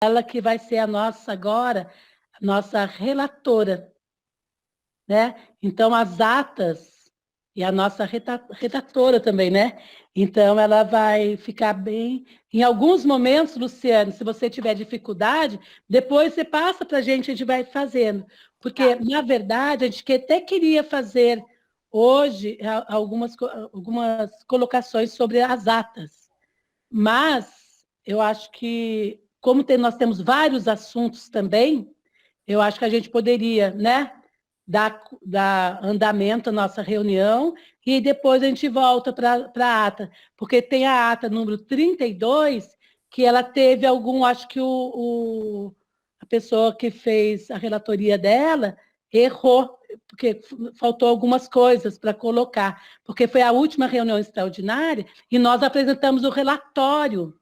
ela que vai ser a nossa agora, a nossa relatora, né? Então, as atas, e a nossa redatora também, né? Então, ela vai ficar bem. Em alguns momentos, Luciane, se você tiver dificuldade, depois você passa para a gente vai fazendo. Porque, na verdade, a gente até queria fazer hoje algumas colocações sobre as atas. Mas eu acho que, como nós temos vários assuntos também, eu acho que a gente poderia, né, dar andamento à nossa reunião e depois a gente volta para a ata, porque tem a ata número 32, que ela teve acho que a pessoa que fez a relatoria dela errou, porque faltou algumas coisas para colocar, porque foi a última reunião extraordinária e nós apresentamos o relatório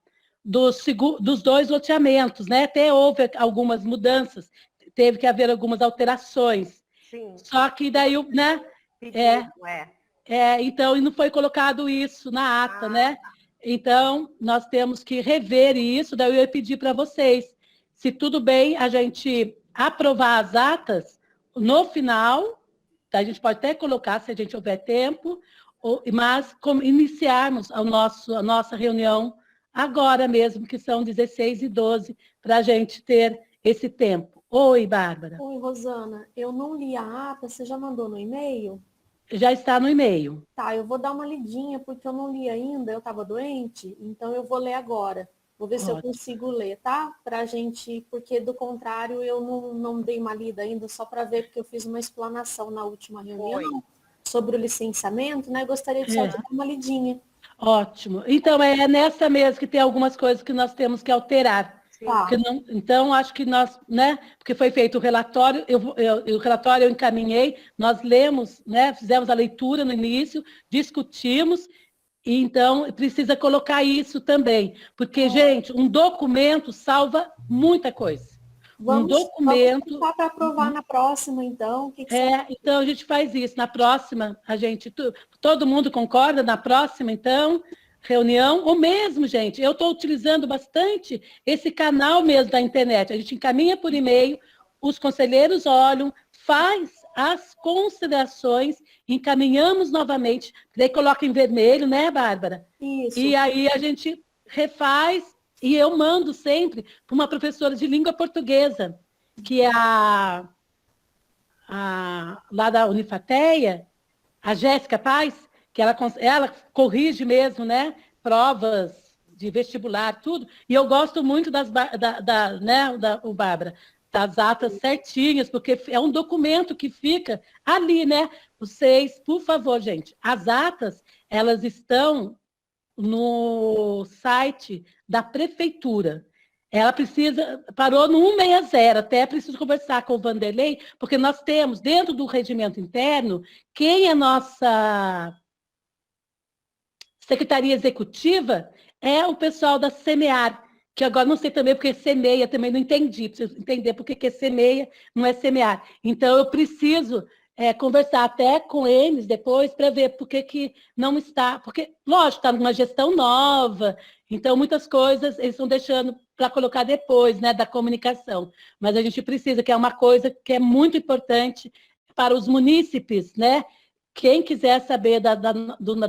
dos dois loteamentos, né? Até houve algumas mudanças, teve que haver algumas alterações. Sim. Só que daí, né? Pedido, Então, e não foi colocado isso na ata, né? Então, nós temos que rever isso, daí eu ia pedir para vocês, se tudo bem a gente aprovar as atas no final, tá? A gente pode até colocar, se a gente houver tempo, mas como iniciarmos a nossa reunião agora mesmo, que são 16 e 12, para a gente ter esse tempo. Oi, Bárbara. Oi, Rosana. Eu não li a ata, você já mandou no e-mail? Já está no e-mail. Tá, eu vou dar uma lidinha, porque eu não li ainda, eu estava doente, então eu vou ler agora. Vou ver se eu consigo ler, tá? Pra gente, porque do contrário eu não dei uma lida ainda, só para ver, porque eu fiz uma explanação na última reunião sobre o licenciamento, né? Gostaria de só de dar uma lidinha. Ótimo. Então, é nessa mesmo que tem algumas coisas que nós temos que alterar. Tá. Então, acho que nós, né? Porque foi feito o relatório, o relatório eu encaminhei, nós lemos, né? Fizemos a leitura no início, discutimos, e então precisa colocar isso também. Porque, gente, um documento salva muita coisa. Vamos tentar para aprovar na próxima, então. Então a gente faz isso. Na próxima, todo mundo concorda? Na próxima, então, reunião, ou mesmo, gente, eu estou utilizando bastante esse canal mesmo da internet. A gente encaminha por e-mail, os conselheiros olham, faz as considerações, encaminhamos novamente, daí coloca em vermelho, né, Bárbara? Isso. E aí a gente refaz, e eu mando sempre para uma professora de língua portuguesa, que é lá da Unifateia, a Jéssica Paz, que ela corrige mesmo, né? Provas de vestibular, tudo. E eu gosto muito Bárbara, das atas certinhas, porque é um documento que fica ali, né? Vocês, por favor, gente, as atas, elas estão no site da prefeitura. Ela parou no 160, até preciso conversar com o Vanderlei, porque nós temos, dentro do regimento interno, quem é nossa secretaria executiva é o pessoal da SEMEAR, que agora não sei também porque semeia, também não entendi, preciso entender por que semeia, não é SEMEAR. Então, eu preciso conversar até com eles depois para ver por que não está, porque, lógico, está numa gestão nova, então muitas coisas eles estão deixando para colocar depois, né, da comunicação. Mas a gente precisa, que é uma coisa que é muito importante para os munícipes, né? Quem quiser saber da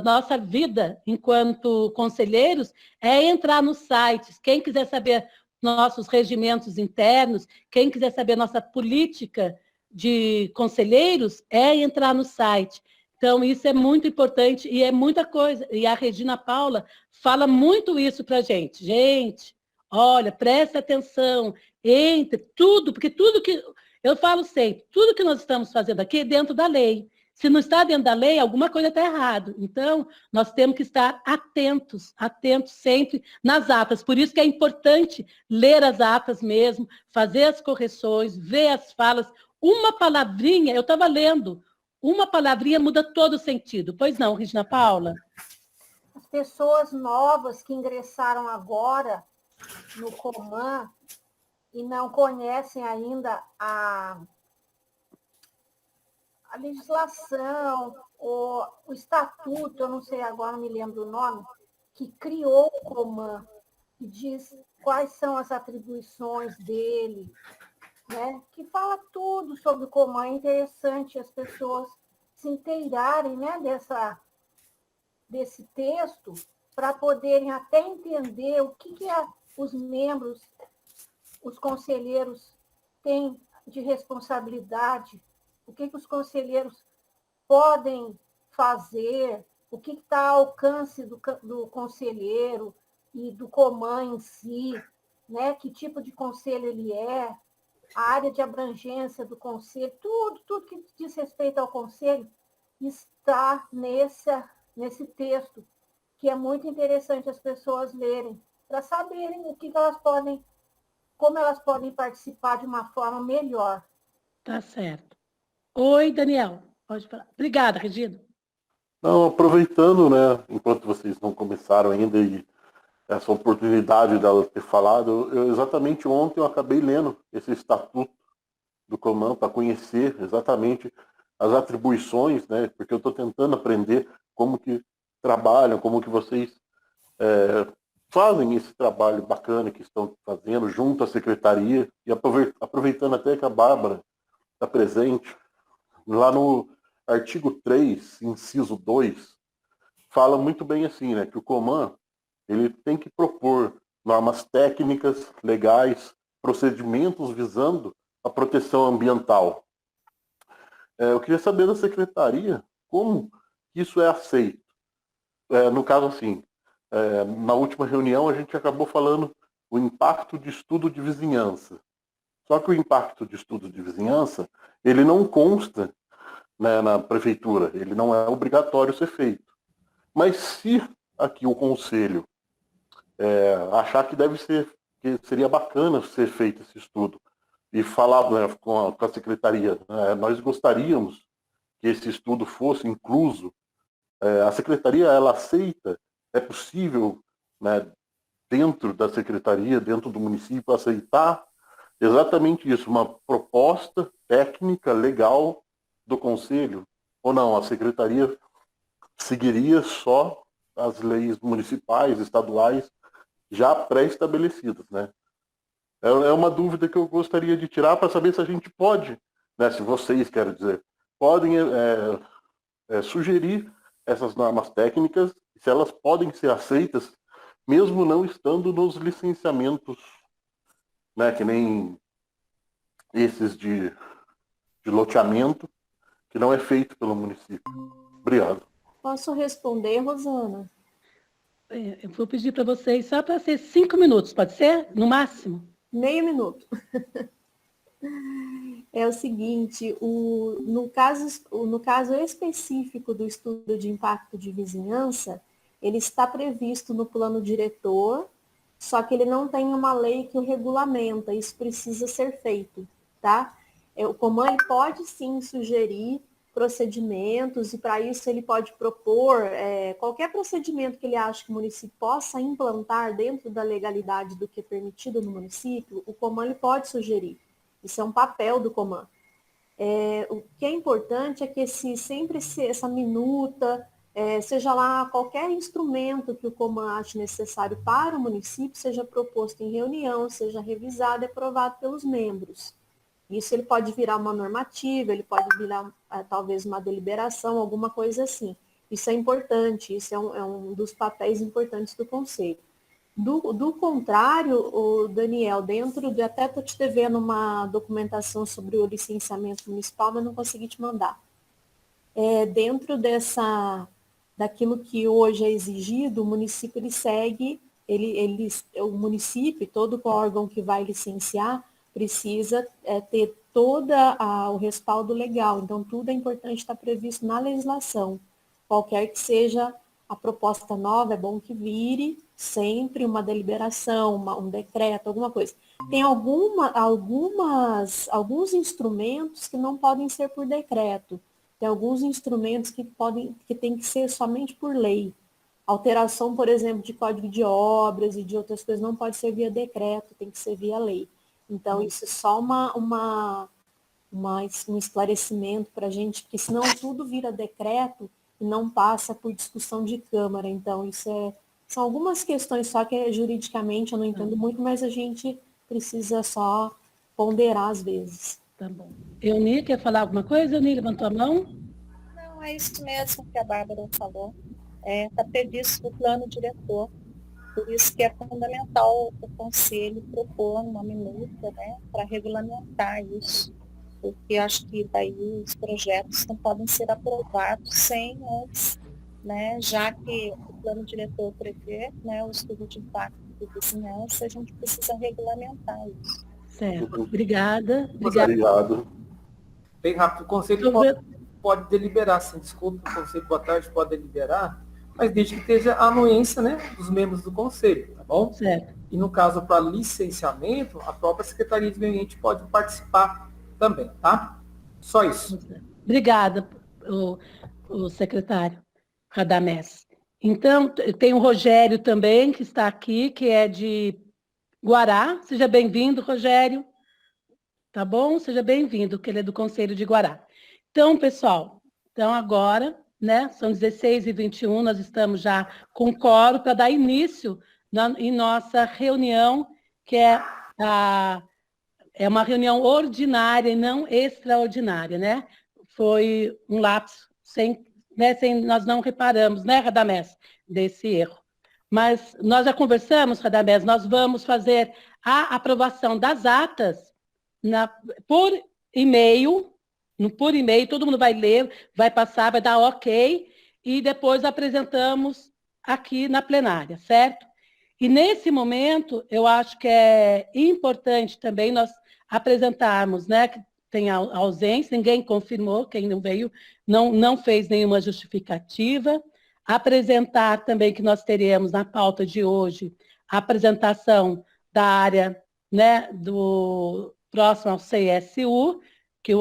nossa vida enquanto conselheiros, é entrar nos sites. Quem quiser saber nossos regimentos internos, quem quiser saber nossa política de conselheiros, é entrar no site. Então, isso é muito importante e é muita coisa. E a Regina Paula fala muito isso para a gente. Gente, olha, preste atenção, entre, tudo, porque tudo que. Eu falo sempre, tudo que nós estamos fazendo aqui é dentro da lei. Se não está dentro da lei, alguma coisa está errada. Então, nós temos que estar atentos sempre nas atas. Por isso que é importante ler as atas mesmo, fazer as correções, ver as falas. Uma palavrinha, eu estava lendo, uma palavrinha muda todo o sentido. Pois não, Regina Paula? As pessoas novas que ingressaram agora no Coman e não conhecem ainda a legislação, o estatuto, eu não sei agora, não me lembro o nome, que criou o Coman. que diz quais são as atribuições dele, né? Que fala tudo sobre o Coman. É interessante as pessoas se inteirarem, né, desse texto para poderem até entender o que os membros, os conselheiros têm de responsabilidade, o que os conselheiros podem fazer, o que está ao alcance do conselheiro e do Coman em si, né? Que tipo de conselho ele é, a área de abrangência do conselho, tudo que diz respeito ao conselho está nesse texto, que é muito interessante as pessoas lerem, para saberem o que elas podem, como elas podem participar de uma forma melhor. Tá certo. Oi, Daniel. Pode falar. Obrigada, Regina. Não, aproveitando, né, enquanto vocês não começaram ainda e essa oportunidade dela ter falado, exatamente ontem eu acabei lendo esse estatuto do Coman para conhecer exatamente as atribuições, né, porque eu estou tentando aprender como que trabalham, como que vocês fazem esse trabalho bacana que estão fazendo junto à secretaria e aproveitando até que a Bárbara está presente, lá no artigo 3, inciso 2, fala muito bem assim, né, que o Coman ele tem que propor normas técnicas, legais, procedimentos visando a proteção ambiental. Eu queria saber da secretaria como isso é aceito. No caso, assim, na última reunião a gente acabou falando o impacto de estudo de vizinhança. Só que o impacto de estudo de vizinhança, ele não consta, né, na prefeitura, ele não é obrigatório ser feito. Mas se aqui o conselho achar que que seria bacana ser feito esse estudo e falar, né, com a secretaria, né, nós gostaríamos que esse estudo fosse incluso. A secretaria ela aceita, é possível, né, dentro da secretaria, dentro do município, aceitar exatamente isso, uma proposta técnica legal do conselho, ou não, a secretaria seguiria só as leis municipais, estaduais, já pré-estabelecidas, né? É uma dúvida que eu gostaria de tirar para saber se a gente pode, né, se vocês, quero dizer, podem sugerir essas normas técnicas, se elas podem ser aceitas, mesmo não estando nos licenciamentos, né, que nem esses de loteamento, que não é feito pelo município. Obrigado. Posso responder, Rosana? Eu vou pedir para vocês só para ser 5 minutos, pode ser? No máximo? Meio minuto. É o seguinte, no caso específico do estudo de impacto de vizinhança, ele está previsto no plano diretor, só que ele não tem uma lei que o regulamenta, isso precisa ser feito, tá? O Coman ele pode sim sugerir procedimentos, e para isso ele pode propor qualquer procedimento que ele acha que o município possa implantar dentro da legalidade do que é permitido no município, o Coman ele pode sugerir. Isso é um papel do Coman. O que é importante é que sempre essa minuta, seja lá qualquer instrumento que o Coman ache necessário para o município, seja proposto em reunião, seja revisado e aprovado pelos membros. Isso ele pode virar uma normativa, ele pode virar talvez uma deliberação, alguma coisa assim. Isso é importante, isso é um dos papéis importantes do Conselho. Do contrário, o Daniel, até estou te devendo uma documentação sobre o licenciamento municipal, mas não consegui te mandar. Dentro daquilo que hoje é exigido, o município ele segue, o município, todo órgão que vai licenciar, precisa ter todo o respaldo legal. Então, tudo é importante estar previsto na legislação. Qualquer que seja a proposta nova, é bom que vire sempre uma deliberação, um decreto, alguma coisa. Tem alguns instrumentos que não podem ser por decreto. Tem alguns instrumentos que tem que ser somente por lei. Alteração, por exemplo, de código de obras e de outras coisas não pode ser via decreto, tem que ser via lei. Então, isso é só um esclarecimento para a gente, porque senão tudo vira decreto e não passa por discussão de Câmara. Então, isso São algumas questões só que juridicamente eu não entendo muito, mas a gente precisa só ponderar às vezes. Tá bom. Euni, quer falar alguma coisa? Euni, levantou a mão? Não, é isso mesmo que a Bárbara falou. Está previsto no plano diretor. Por isso que é fundamental o Conselho propor uma minuta, né, para regulamentar isso. Porque acho que daí os projetos não podem ser aprovados sem antes, né, já que o plano diretor prevê, né, o estudo de impacto de vizinhança, a gente precisa regulamentar isso. Certo. Obrigada. Obrigado. Bem rápido, o Conselho pode deliberar, sim, desculpa, o Conselho, boa tarde, pode deliberar, mas desde que esteja a anuência, né, dos membros do Conselho, tá bom? Certo. E no caso, para licenciamento, a própria Secretaria de Meio Ambiente pode participar também, tá? Só isso. Obrigada, o secretário Radamés. Então, tem o Rogério também, que está aqui, que é de Guará. Seja bem-vindo, Rogério. Tá bom? Seja bem-vindo, que ele é do Conselho de Guará. Então, pessoal, agora, né, são 16h21, nós estamos já com quórum para dar início em nossa reunião, que é uma reunião ordinária e não extraordinária, né? Foi um lapso, nós não reparamos, né, Radamés, desse erro. Mas nós já conversamos, Radamés, nós vamos fazer a aprovação das atas por e-mail, todo mundo vai ler, vai passar, vai dar ok, e depois apresentamos aqui na plenária, certo? E nesse momento, eu acho que é importante também nós apresentarmos, né, que tem ausência, ninguém confirmou, quem não veio não fez nenhuma justificativa. Apresentar também que nós teremos na pauta de hoje a apresentação da área, né, do próximo ao CSU, que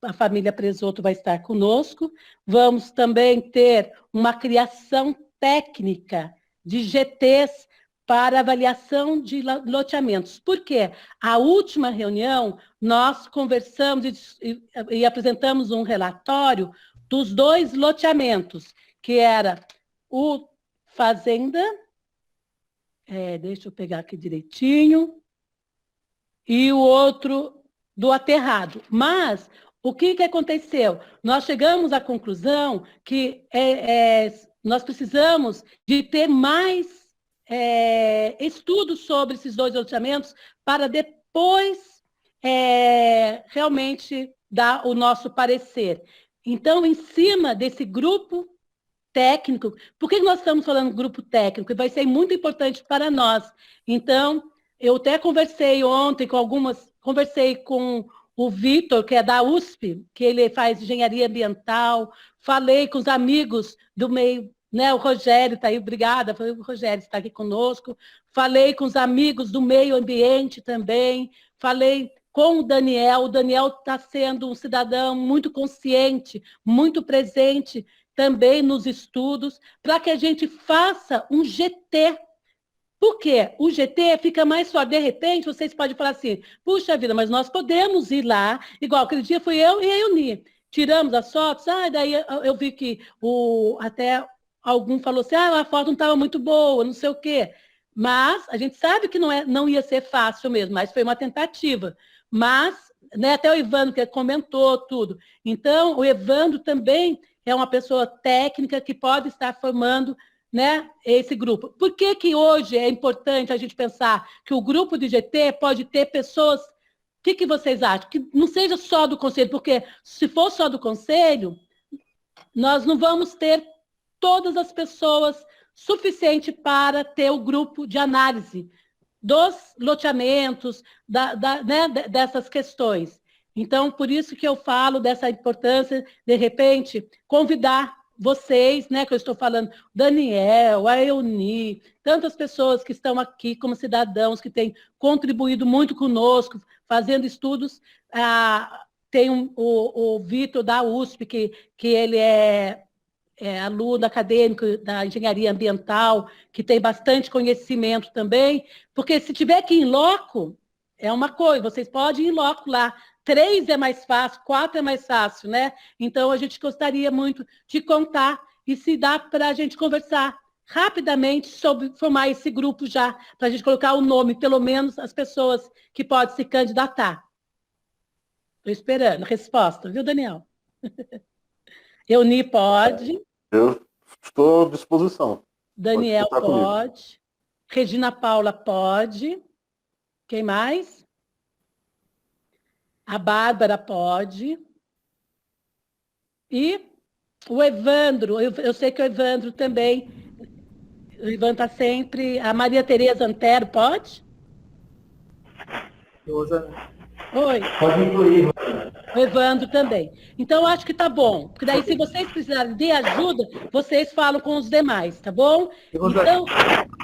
a família Presoto vai estar conosco. Vamos também ter uma criação técnica de GTs para avaliação de loteamentos. Por quê? A última reunião, nós conversamos e apresentamos um relatório dos 2 loteamentos, que era o Fazenda, deixa eu pegar aqui direitinho, e o outro do Aterrado. Mas o que aconteceu? Nós chegamos à conclusão que nós precisamos de ter mais estudos sobre esses 2 loteamentos para depois realmente dar o nosso parecer. Então, em cima desse grupo técnico, por que nós estamos falando grupo técnico? Vai ser muito importante para nós. Então, eu até conversei ontem conversei com o Vitor, que é da USP, que ele faz engenharia ambiental, falei com os amigos do meio, né, o Rogério está aí, obrigada, o Rogério está aqui conosco, falei com os amigos do meio ambiente também, falei com o Daniel está sendo um cidadão muito consciente, muito presente também nos estudos, para que a gente faça um GT. Por quê? O GT fica mais forte. De repente, vocês podem falar assim, puxa vida, mas nós podemos ir lá, igual aquele dia fui eu e a Euni, tiramos as fotos, daí eu vi que até algum falou assim, a foto não estava muito boa, não sei o quê. Mas a gente sabe que não ia ser fácil mesmo, mas foi uma tentativa. Mas, né, até o Evandro que comentou tudo. Então, o Evandro também é uma pessoa técnica que pode estar formando, né, esse grupo. Por que hoje é importante a gente pensar que o grupo de GT pode ter pessoas... O que vocês acham? Que não seja só do conselho, porque se for só do conselho, nós não vamos ter todas as pessoas suficientes para ter o grupo de análise dos loteamentos, né, dessas questões. Então, por isso que eu falo dessa importância, de repente, convidar vocês, né, que eu estou falando, o Daniel, a Euni, tantas pessoas que estão aqui como cidadãos, que têm contribuído muito conosco, fazendo estudos. Tem o Vitor da USP, que ele é aluno acadêmico da engenharia ambiental, que tem bastante conhecimento também, porque se tiver que ir em loco, é uma coisa, vocês podem ir em loco lá, 3 é mais fácil, 4 é mais fácil, né? Então, a gente gostaria muito de contar e se dá para a gente conversar rapidamente sobre formar esse grupo já, para a gente colocar o nome, pelo menos as pessoas que podem se candidatar. Estou esperando a resposta, viu, Daniel? Euni pode. Eu estou à disposição. Daniel Pode contar comigo. pode. Regina Paula pode. Quem mais? A Bárbara pode. E o Evandro, eu sei que o Evandro também. O Ivan está sempre. A Maria Tereza Antero pode? Oi. Pode incluir. O Evandro também. Então, eu acho que tá bom. Porque daí, se vocês precisarem de ajuda, vocês falam com os demais, tá bom? Então,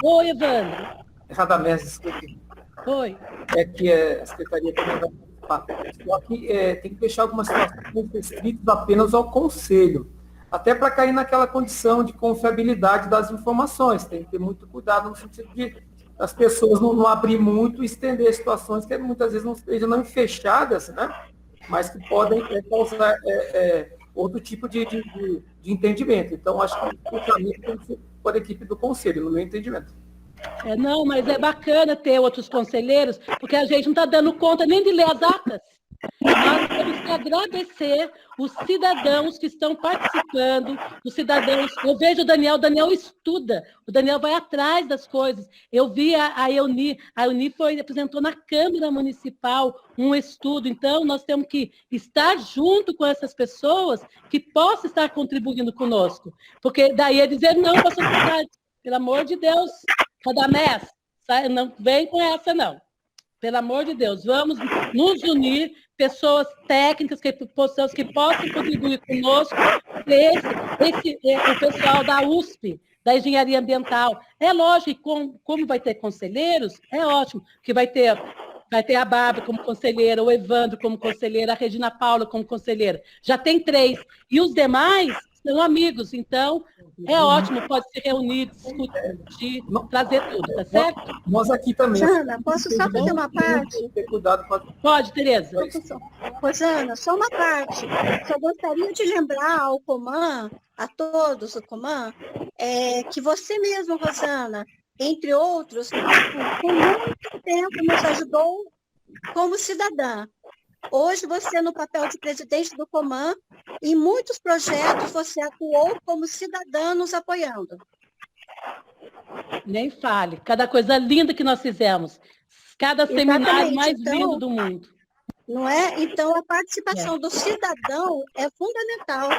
oi, Evandro. Radamés, desculpe. Oi. É que a Secretaria também vai participar. Só que tem que deixar algumas situações restritas apenas ao Conselho. Até para cair naquela condição de confiabilidade das informações. Tem que ter muito cuidado no sentido de as pessoas não abrir muito e estender situações que muitas vezes não estejam não fechadas, né? Mas que podem causar outro tipo de entendimento. Então, acho que o caminho tem que ser por a equipe do Conselho, no meu entendimento. Não, mas é bacana ter outros conselheiros, porque a gente não está dando conta nem de ler as atas. Nós temos que agradecer os cidadãos que estão participando, os cidadãos. Eu vejo o Daniel estuda, o Daniel vai atrás das coisas. Eu vi a Euni apresentou na Câmara Municipal um estudo, então nós temos que estar junto com essas pessoas que possam estar contribuindo conosco, porque daí é dizer não para a sociedade, pelo amor de Deus, Radamés, não vem com essa não. Pelo amor de Deus, vamos nos unir, pessoas técnicas, pessoas que possam contribuir conosco, o pessoal da USP, da Engenharia Ambiental. É lógico, como vai ter conselheiros, é ótimo, que vai ter a Bárbara como conselheira, o Evandro como conselheira, a Regina Paula como conselheira. Já tem 3. E os demais são amigos, então é ótimo, pode se reunir, discutir, trazer tudo, tá certo? Nós aqui também. Rosana, posso só fazer uma parte? Ter cuidado com Pode, Tereza. Rosana, só uma parte. Só gostaria de lembrar ao Coman, a todos do Coman, que você mesmo, Rosana, entre outros, por muito tempo nos ajudou como cidadã. Hoje você, no papel de presidente do Coman, em muitos projetos você atuou como cidadã nos apoiando. Nem fale. Cada coisa linda que nós fizemos. Cada seminário mais lindo do mundo. Não é? Então, a participação do cidadão é fundamental.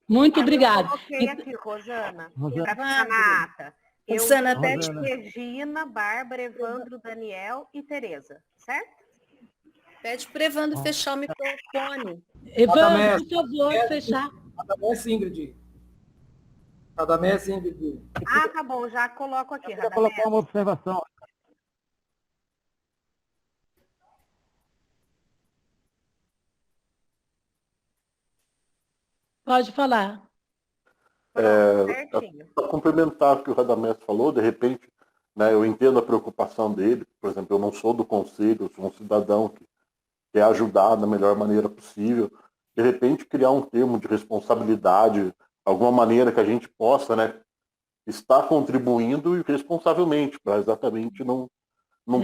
Muito obrigada. Ok, aqui, Rosana. Renata. Rosana, Regina, Bárbara, Evandro, Daniel e Tereza, certo? Pede para o Evandro fechar o microfone. Evandro, por favor, fechar. Radamés Ingrid. Radamés Ingrid. Ah, tá bom, já coloco aqui. Eu queria colocar uma observação. Pode falar. Para complementar o que o Radamés falou, de repente, né, eu entendo a preocupação dele. Por exemplo, eu não sou do conselho, eu sou um cidadão que quer ajudar da melhor maneira possível. De repente, criar um termo de responsabilidade, alguma maneira que a gente possa, né, estar contribuindo responsavelmente, para exatamente não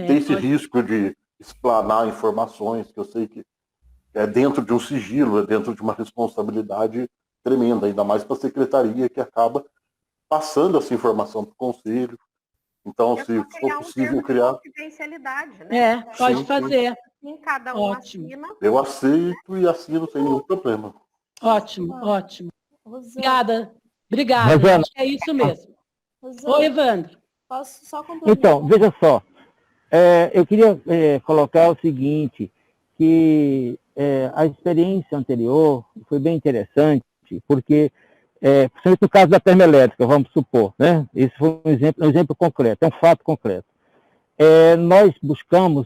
ter esse risco de explanar informações, que eu sei que é dentro de um sigilo, é dentro de uma responsabilidade tremenda, ainda mais para a secretaria, que acaba passando essa informação para o conselho. Então, se for possível criar... Confidencialidade, né? Pode fazer. Em cada um assina. Eu aceito e assino sem nenhum problema. Ótimo. Rosana. Obrigada. Rosana. É isso mesmo. Rosana, Oi, Evandro. posso só complementar? Então, veja só. Eu queria colocar o seguinte, que a experiência anterior foi bem interessante, porque, principalmente no caso da termoelétrica, vamos supor, né? Esse foi um exemplo concreto, é um fato concreto. Nós buscamos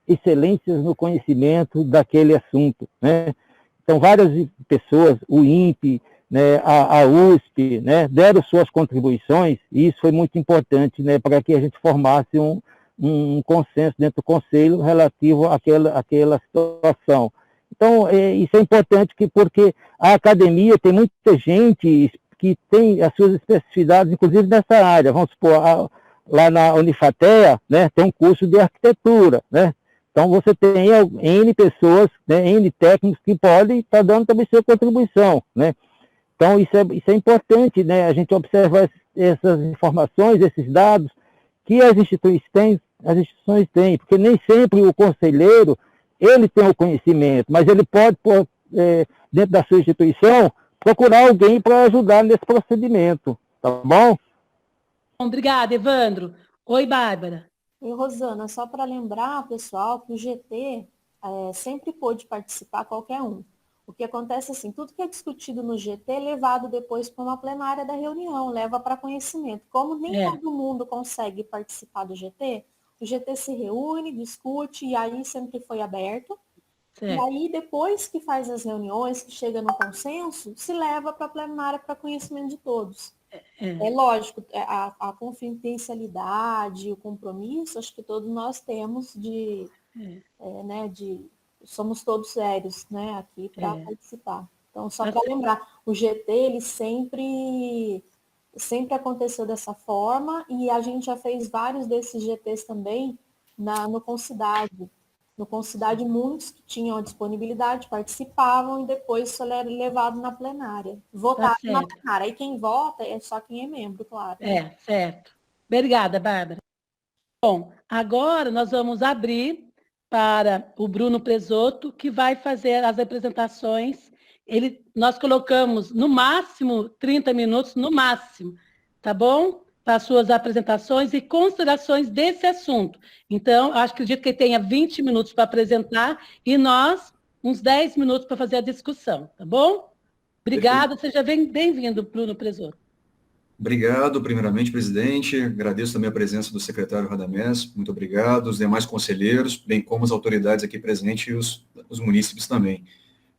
excelências no conhecimento daquele assunto, né? Então, várias pessoas, o INPE, né, a USP, né, deram suas contribuições, e isso foi muito importante, né, para que a gente formasse um consenso dentro do Conselho relativo àquela situação. Então, isso é importante porque a academia tem muita gente que tem as suas especificidades, inclusive nessa área. Vamos supor, lá na Unifatea, né, tem um curso de arquitetura, né? Então, você tem N pessoas, né, N técnicos que podem estar dando também sua contribuição, né? Então, isso é importante, né, a gente observar essas informações, esses dados que as instituições têm, porque nem sempre o conselheiro, ele tem o conhecimento, mas ele pode, dentro da sua instituição, procurar alguém para ajudar nesse procedimento, tá bom? Obrigada, Evandro. Oi, Bárbara. E, Rosana, só para lembrar, pessoal, que o GT sempre pôde participar qualquer um. O que acontece assim, tudo que é discutido no GT é levado depois para uma plenária da reunião, leva para conhecimento. Como nem todo mundo consegue participar do GT, o GT se reúne, discute, e aí sempre foi aberto. Certo. E aí, depois que faz as reuniões, que chega no consenso, se leva para a plenária para conhecimento de todos. É lógico, a confidencialidade, o compromisso, acho que todos nós temos somos todos sérios, né, aqui para participar. Então, só para lembrar, o GT, ele sempre aconteceu dessa forma, e a gente já fez vários desses GTs também no Concidade. No Concidade, muitos que tinham a disponibilidade participavam e depois isso era levado na plenária. Votado na plenária. Aí quem vota é só quem é membro, claro. Certo. Obrigada, Bárbara. Bom, agora nós vamos abrir para o Bruno Presoto, que vai fazer as apresentações. Nós colocamos, no máximo, 30 minutos, no máximo, tá bom? Para as suas apresentações e considerações desse assunto. Então, acredito que ele tenha 20 minutos para apresentar e nós, uns 10 minutos para fazer a discussão, tá bom? Obrigada, seja bem-vindo, Bruno Presoto. Obrigado, primeiramente, presidente. Agradeço também a presença do secretário Radamés. Muito obrigado. Os demais conselheiros, bem como as autoridades aqui presentes e os munícipes também.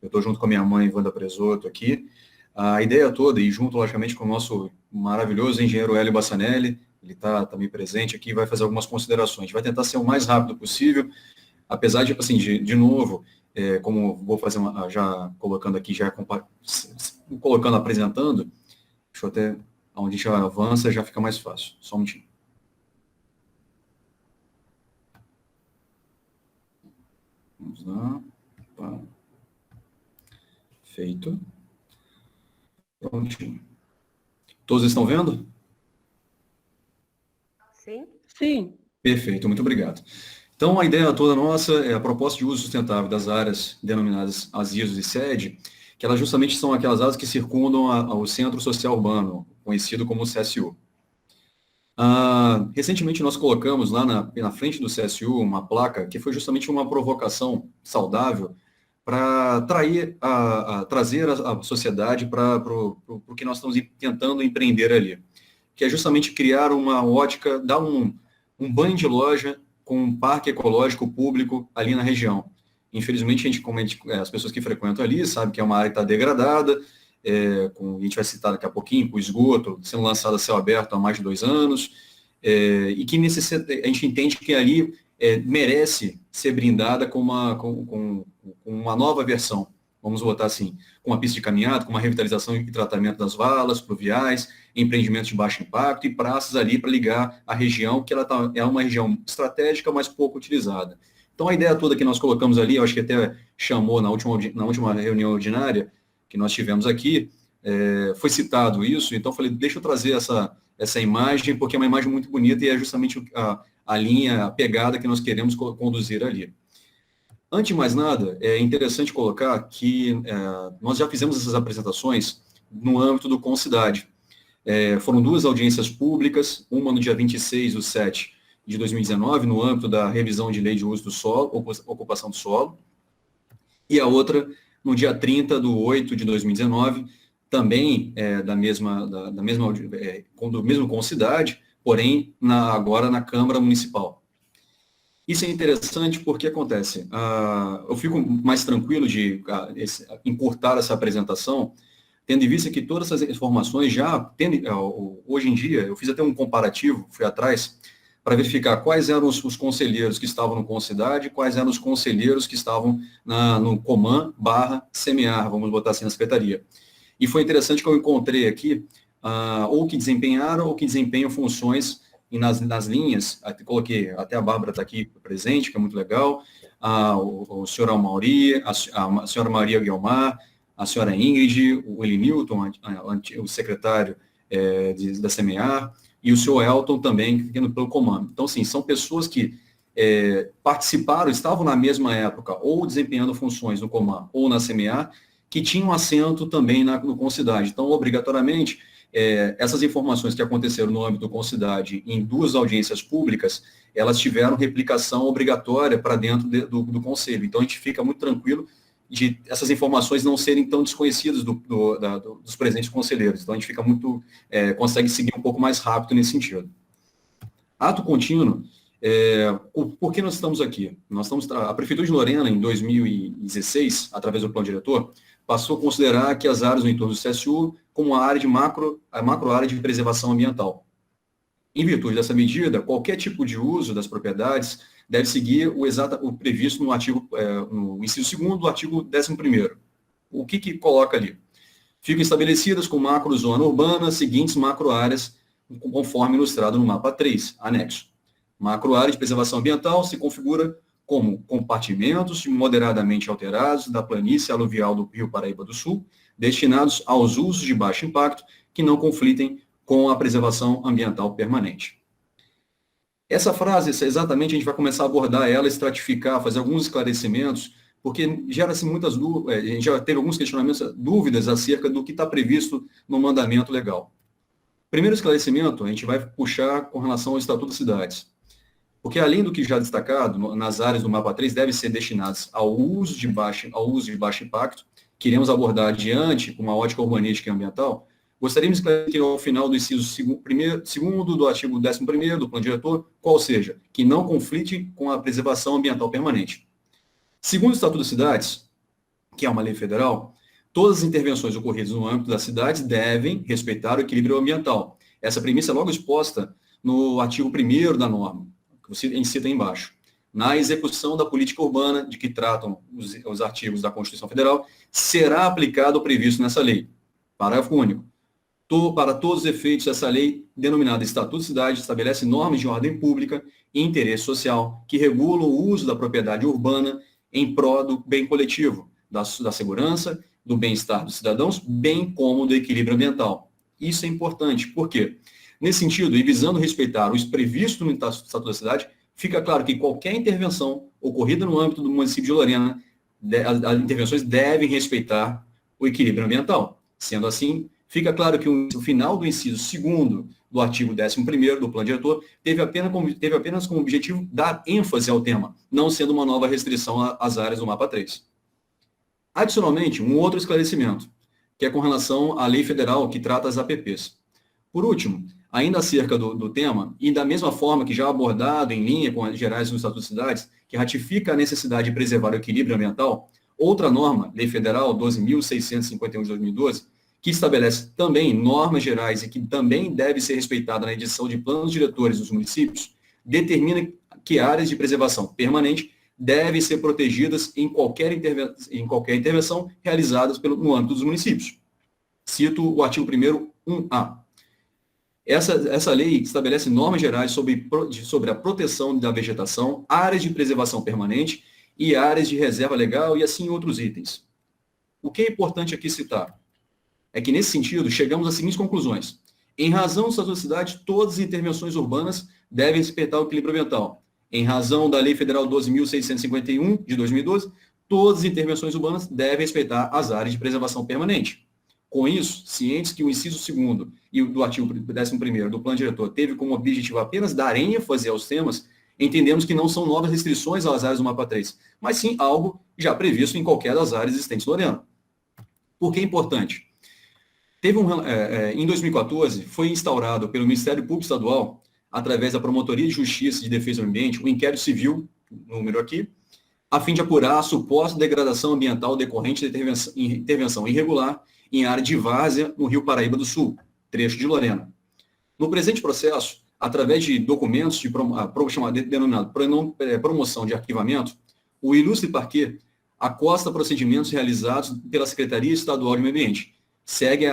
Eu estou junto com a minha mãe, Wanda Presoto, aqui. A ideia toda, e junto, logicamente, com o nosso maravilhoso engenheiro Hélio Bassanelli, ele está também presente aqui, vai fazer algumas considerações. A gente vai tentar ser o mais rápido possível, apesar de, assim, de novo, como vou fazer já colocando aqui, colocando, apresentando, deixa eu até... Onde já avança, já fica mais fácil. Só um minutinho. Vamos lá. Opa. Feito. Prontinho. Todos estão vendo? Sim. Sim. Perfeito, muito obrigado. Então, a ideia toda nossa é a proposta de uso sustentável das áreas denominadas ASISOs e SED, que elas justamente são aquelas áreas que circundam ao Centro Social Urbano, conhecido como CSU. Recentemente nós colocamos lá na frente do CSU uma placa que foi justamente uma provocação saudável para trazer a sociedade para o que nós estamos tentando empreender ali, que é justamente criar uma ótica, dar um banho de loja com um parque ecológico público ali na região. Infelizmente, as pessoas que frequentam ali sabem que é uma área que está degradada, a gente vai citar daqui a pouquinho, o esgoto sendo lançado a céu aberto há mais de 2 anos, e que a gente entende que ali merece ser brindada com uma nova versão, vamos botar assim, com uma pista de caminhada, com uma revitalização e tratamento das valas pluviais, empreendimentos de baixo impacto e praças ali para ligar a região, que ela é uma região estratégica, mas pouco utilizada. Então, a ideia toda que nós colocamos ali, eu acho que até chamou na última reunião ordinária que nós tivemos aqui, foi citado isso, então falei, deixa eu trazer essa imagem, porque é uma imagem muito bonita e é justamente a linha, a pegada que nós queremos conduzir ali. Antes de mais nada, é interessante colocar que nós já fizemos essas apresentações no âmbito do Concidade. Foram 2 audiências públicas, uma no dia 26/7 de 2019, no âmbito da revisão de lei de uso do solo, ocupação do solo, e a outra no dia 30/8 de 2019, também do mesmo Concidade, porém agora na Câmara Municipal. Isso é interessante porque acontece, eu fico mais tranquilo de encurtar essa apresentação, tendo em vista que todas essas informações hoje em dia, eu fiz até um comparativo, fui atrás, para verificar quais eram os conselheiros que estavam no Concidade, quais eram os conselheiros que estavam no Coman/Semear, vamos botar assim, na secretaria. E foi interessante que eu encontrei aqui, ou que desempenharam ou que desempenham funções nas linhas, coloquei, até a Bárbara está aqui presente, que é muito legal, o senhor Amauri, a senhora Maria Guilmar, a senhora Ingrid, o Eli Newton, o secretário da Semear, e o senhor Elton também, ficando pelo comando. Então, sim, são pessoas que participaram, estavam na mesma época, ou desempenhando funções no comando ou na Semear, que tinham assento também no Concidade. Então, obrigatoriamente, essas informações que aconteceram no âmbito do Concidade em 2 audiências públicas, elas tiveram replicação obrigatória para dentro do Conselho. Então, a gente fica muito tranquilo de essas informações não serem tão desconhecidas dos presentes conselheiros. Então, a gente fica muito, consegue seguir um pouco mais rápido nesse sentido. Ato contínuo, por que nós estamos aqui? A Prefeitura de Lorena, em 2016, através do plano diretor, passou a considerar que as áreas no entorno do CSU como a macro área de preservação ambiental. Em virtude dessa medida, qualquer tipo de uso das propriedades deve seguir o previsto no inciso 2º do artigo 11º. O que coloca ali? Ficam estabelecidas com macrozona urbana seguintes macroáreas, conforme ilustrado no mapa 3, anexo. Macroárea de preservação ambiental se configura como compartimentos moderadamente alterados da planície aluvial do Rio Paraíba do Sul, destinados aos usos de baixo impacto que não conflitem com a preservação ambiental permanente. Essa frase, exatamente, a gente vai começar a abordar ela, estratificar, fazer alguns esclarecimentos, porque gera-se muitas dúvidas, a gente já teve alguns questionamentos, dúvidas acerca do que está previsto no mandamento legal. Primeiro esclarecimento, a gente vai puxar com relação ao Estatuto das Cidades. Porque além do que já destacado, nas áreas do mapa 3 devem ser destinadas ao uso de baixo impacto, que iremos abordar adiante com uma ótica urbanística e ambiental. Gostaríamos de esclarecer ao final do inciso 2º do artigo 11º do plano diretor, qual seja, que não conflite com a preservação ambiental permanente. Segundo o Estatuto das Cidades, que é uma lei federal, todas as intervenções ocorridas no âmbito das cidades devem respeitar o equilíbrio ambiental. Essa premissa é logo exposta no artigo 1º da norma, que você cita aí embaixo. Na execução da política urbana, de que tratam os artigos da Constituição Federal, será aplicado o previsto nessa lei. Parágrafo único. Para todos os efeitos, essa lei, denominada Estatuto de Cidade, estabelece normas de ordem pública e interesse social que regulam o uso da propriedade urbana em prol do bem coletivo, da segurança, do bem-estar dos cidadãos, bem como do equilíbrio ambiental. Isso é importante, por quê? Nesse sentido, e visando respeitar o previsto no Estatuto da Cidade, fica claro que qualquer intervenção ocorrida no âmbito do município de Lorena, as intervenções devem respeitar o equilíbrio ambiental. Sendo assim, fica claro que o final do inciso 2º do artigo 11º do plano diretor teve apenas como objetivo dar ênfase ao tema, não sendo uma nova restrição às áreas do mapa 3. Adicionalmente, um outro esclarecimento, que é com relação à lei federal que trata as APPs. Por último, ainda acerca do tema, e da mesma forma que já abordado em linha com as gerais do Estatuto de Cidades, que ratifica a necessidade de preservar o equilíbrio ambiental, outra norma, Lei Federal 12.651 de 2012, que estabelece também normas gerais e que também deve ser respeitada na edição de planos diretores dos municípios, determina que áreas de preservação permanente devem ser protegidas em qualquer intervenção realizada no âmbito dos municípios. Cito o artigo 1º, 1A. Essa lei estabelece normas gerais sobre a proteção da vegetação, áreas de preservação permanente e áreas de reserva legal e assim outros itens. O que é importante aqui citar é que, nesse sentido, chegamos às seguintes conclusões. Em razão do Estatuto da Cidade, todas as intervenções urbanas devem respeitar o equilíbrio ambiental. Em razão da Lei Federal 12.651, de 2012, todas as intervenções urbanas devem respeitar as áreas de preservação permanente. Com isso, cientes que o inciso 2º e do artigo 11º do Plano Diretor teve como objetivo apenas dar ênfase aos temas, entendemos que não são novas restrições às áreas do mapa 3, mas sim algo já previsto em qualquer das áreas existentes no Lorena. Por que é importante? Em 2014, foi instaurado pelo Ministério Público Estadual, através da Promotoria de Justiça e de Defesa do Ambiente, um inquérito civil, número aqui, a fim de apurar a suposta degradação ambiental decorrente de intervenção irregular em área de várzea no Rio Paraíba do Sul, trecho de Lorena. No presente processo, através de documentos denominado promoção de arquivamento, o ilustre parquet acosta procedimentos realizados pela Secretaria Estadual de Meio Ambiente. Segue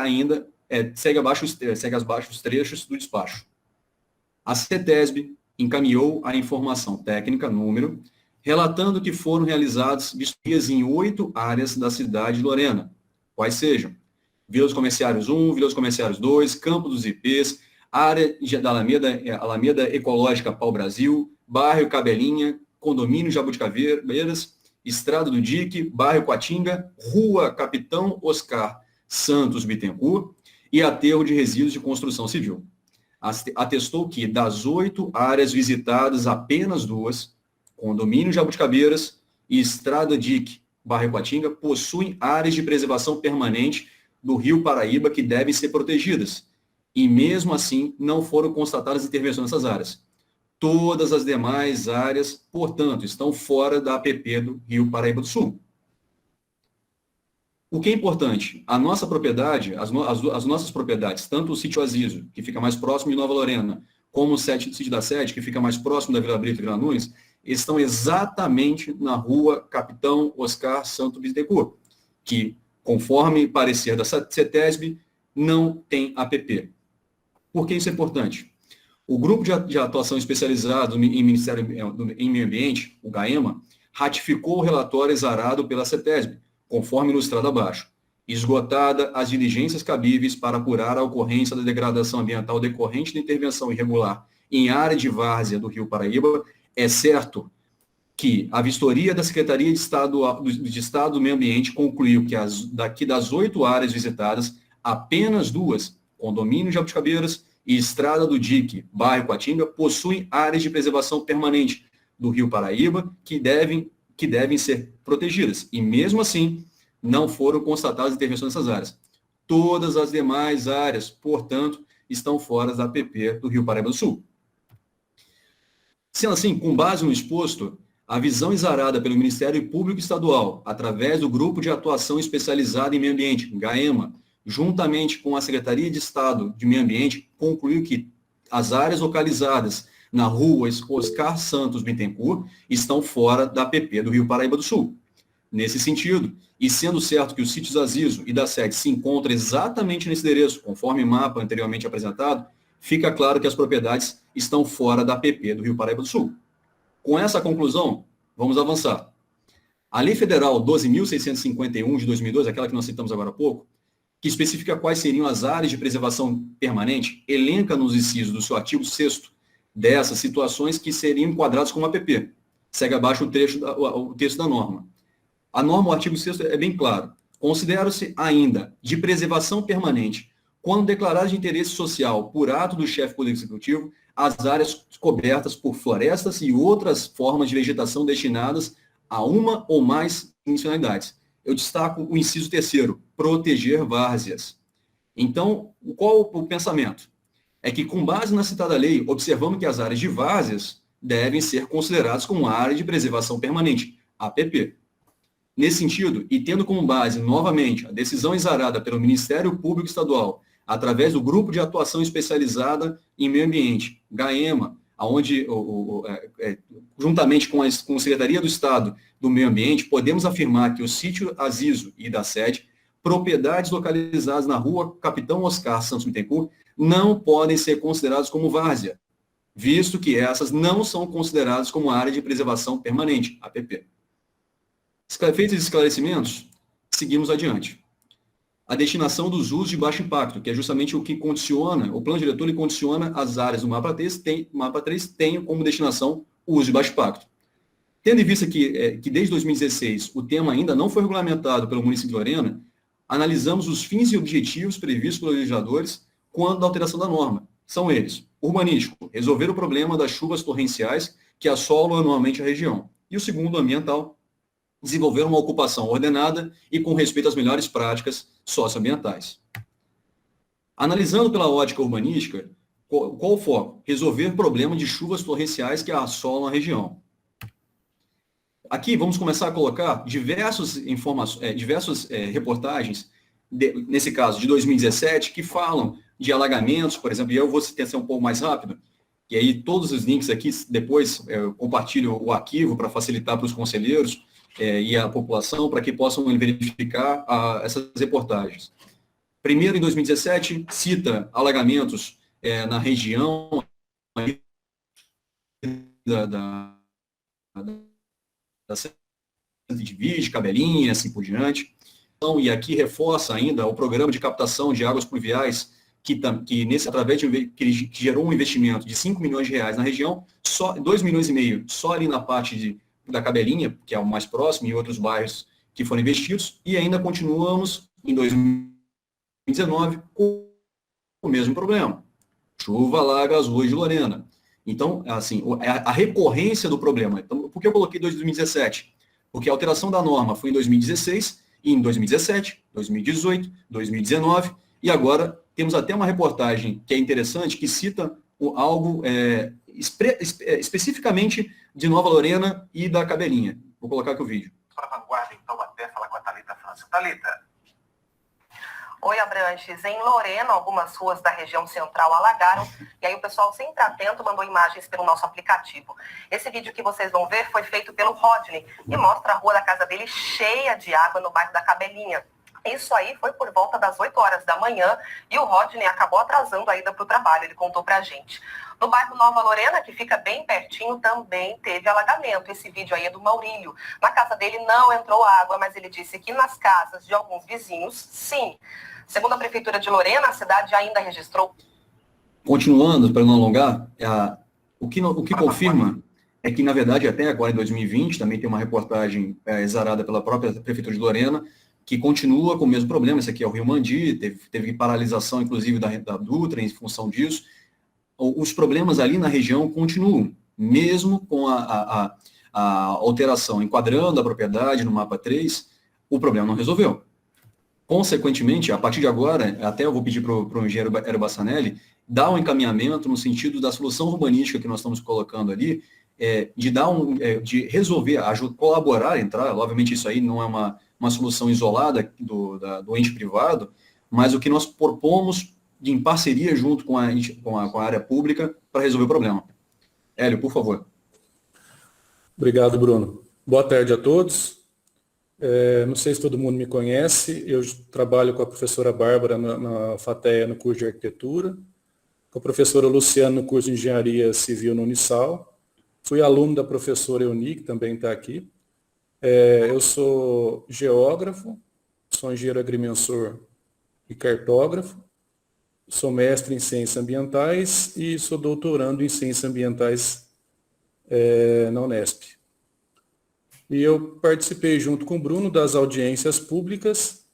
abaixo os trechos do despacho. A CETESB encaminhou a informação técnica, número, relatando que foram realizadas vistorias em 8 áreas da cidade de Lorena, quais sejam Vilas Comerciários 1, Vilas Comerciários 2, Campo dos IPs, área da Alameda Ecológica Pau Brasil, bairro Cabelinha, condomínio Jabuticabeiras, Estrada do Dique, bairro Coatinga, Rua Capitão Oscar Santos Bittencourt e aterro de resíduos de construção civil. Atestou que, das 8 áreas visitadas, apenas 2, condomínio Jabuticabeiras e Estrada Dique, bairro Coatinga, possuem áreas de preservação permanente do Rio Paraíba que devem ser protegidas. E, mesmo assim, não foram constatadas intervenções nessas áreas. Todas as demais áreas, portanto, estão fora da APP do Rio Paraíba do Sul. O que é importante? A nossa propriedade, as nossas propriedades, tanto o sítio Azizo, que fica mais próximo de Nova Lorena, como o sítio da Sede, que fica mais próximo da Vila Brito e Vila Nunes, estão exatamente na rua Capitão Oscar Santos Bittencourt, que, conforme parecer da CETESB, não tem APP. Por que isso é importante? O Grupo de Atuação Especializado em Meio Ambiente, o GAEMA, ratificou o relatório exarado pela CETESB, conforme ilustrado abaixo, esgotada as diligências cabíveis para apurar a ocorrência da degradação ambiental decorrente da intervenção irregular em área de várzea do Rio Paraíba, é certo que a vistoria da Secretaria de Estado do Meio Ambiente concluiu que das 8 áreas visitadas, apenas 2, condomínio Jabuticabeiras e Estrada do Dique, bairro Coatinga, possuem áreas de preservação permanente do Rio Paraíba que devem ser protegidas. E, mesmo assim, não foram constatadas intervenções nessas áreas. Todas as demais áreas, portanto, estão fora da APP do Rio Paraíba do Sul. Sendo assim, com base no exposto, a visão exarada pelo Ministério Público Estadual, através do Grupo de Atuação Especializada em Meio Ambiente, GAEMA, juntamente com a Secretaria de Estado de Meio Ambiente, concluiu que as áreas localizadas na rua Oscar Santos Bittencourt estão fora da APP do Rio Paraíba do Sul. Nesse sentido, e sendo certo que os sítios Azizo e da Sede se encontram exatamente nesse endereço, conforme o mapa anteriormente apresentado, fica claro que as propriedades estão fora da APP do Rio Paraíba do Sul. Com essa conclusão, vamos avançar. A Lei Federal 12.651 de 2002, aquela que nós citamos agora há pouco, que especifica quais seriam as áreas de preservação permanente, elenca nos incisos do seu artigo 6º dessas situações que seriam enquadradas como APP. Segue abaixo o texto da norma. A norma, o artigo 6º, é bem claro. Considera-se ainda de preservação permanente, quando declarada de interesse social por ato do chefe político executivo, as áreas cobertas por florestas e outras formas de vegetação destinadas a uma ou mais finalidades. Eu destaco o inciso 3º, proteger várzeas. Então, qual o pensamento? É que, com base na citada lei, observamos que as áreas de várzeas devem ser consideradas como área de preservação permanente, APP. Nesse sentido, e tendo como base, novamente, a decisão exarada pelo Ministério Público Estadual, através do Grupo de Atuação Especializada em Meio Ambiente, GAEMA, onde, juntamente com a Secretaria do Estado do Meio Ambiente, podemos afirmar que o sítio Azizo e da Sede, propriedades localizadas na rua Capitão Oscar Santos Bittencourt, não podem ser consideradas como várzea, visto que essas não são consideradas como área de preservação permanente, APP. Feitos os esclarecimentos, seguimos adiante. A destinação dos usos de baixo impacto, que é justamente o que condiciona, o plano diretor ele condiciona as áreas do mapa 3 tem como destinação o uso de baixo impacto. Tendo em vista que desde 2016 o tema ainda não foi regulamentado pelo município de Lorena, analisamos os fins e objetivos previstos pelos legisladores quando da alteração da norma. São eles: urbanístico, resolver o problema das chuvas torrenciais que assolam anualmente a região. E o segundo, ambiental, desenvolver uma ocupação ordenada e com respeito às melhores práticas socioambientais. Analisando pela ótica urbanística, qual o foco? Resolver problema de chuvas torrenciais que assolam a região. Aqui vamos começar a colocar diversas reportagens, nesse caso de 2017, que falam de alagamentos, por exemplo, e eu vou tentar ser um pouco mais rápido, e aí todos os links aqui, depois eu compartilho o arquivo para facilitar para os conselheiros e a população, para que possam verificar essas reportagens. Primeiro, em 2017, cita alagamentos na região da de Vide, Cabelinha, assim por diante. E aqui reforça ainda o programa de captação de águas pluviais, que através que gerou um investimento de 5 milhões de reais na região, só 2 milhões e meio só ali na parte da Cabelinha, que é o mais próximo, e outros bairros que foram investidos, e ainda continuamos em 2019 com o mesmo problema. Chuva alaga as ruas de Lorena. Então, assim, a recorrência do problema. Então, por que eu coloquei 2017? Porque a alteração da norma foi em 2016, e em 2017, 2018, 2019, e agora temos até uma reportagem que é interessante, que cita algo especificamente de Nova Lorena e da Cabelinha. Vou colocar aqui o vídeo. Para a vanguarda, então, até falar com a Thalita França. Thalita. Oi, Abranches. Em Lorena, algumas ruas da região central alagaram, e aí o pessoal sempre atento mandou imagens pelo nosso aplicativo. Esse vídeo que vocês vão ver foi feito pelo Rodney, e mostra a rua da casa dele cheia de água no bairro da Cabelinha. Isso aí foi por volta das 8 horas da manhã, e o Rodney acabou atrasando a ida para o trabalho, ele contou pra gente. No bairro Nova Lorena, que fica bem pertinho, também teve alagamento. Esse vídeo aí é do Maurílio. Na casa dele não entrou água, mas ele disse que nas casas de alguns vizinhos, sim. Segundo a Prefeitura de Lorena, a cidade ainda registrou... Continuando, para não alongar, o que confirma é que, na verdade, até agora em 2020, também tem uma reportagem exarada pela própria Prefeitura de Lorena, que continua com o mesmo problema. Esse aqui é o Rio Mandi, teve paralisação, inclusive, da Dutra em função disso. Os problemas ali na região continuam, mesmo com a alteração, enquadrando a propriedade no mapa 3, o problema não resolveu. Consequentemente, a partir de agora, até eu vou pedir para o engenheiro Hélio Bassanelli dar um encaminhamento no sentido da solução urbanística que nós estamos colocando ali, de resolver, colaborar, entrar, obviamente isso aí não é uma solução isolada do ente privado, mas o que nós propomos em parceria junto com a área pública para resolver o problema. Hélio, por favor. Obrigado, Bruno. Boa tarde a todos. Não sei se todo mundo me conhece, eu trabalho com a professora Bárbara na FATEA no curso de arquitetura, com a professora Luciana no curso de engenharia civil no Unisal, fui aluno da professora Euni, que também está aqui. Eu sou geógrafo, sou engenheiro agrimensor e cartógrafo, sou mestre em ciências ambientais e sou doutorando em ciências ambientais na Unesp. E eu participei junto com o Bruno das audiências públicas,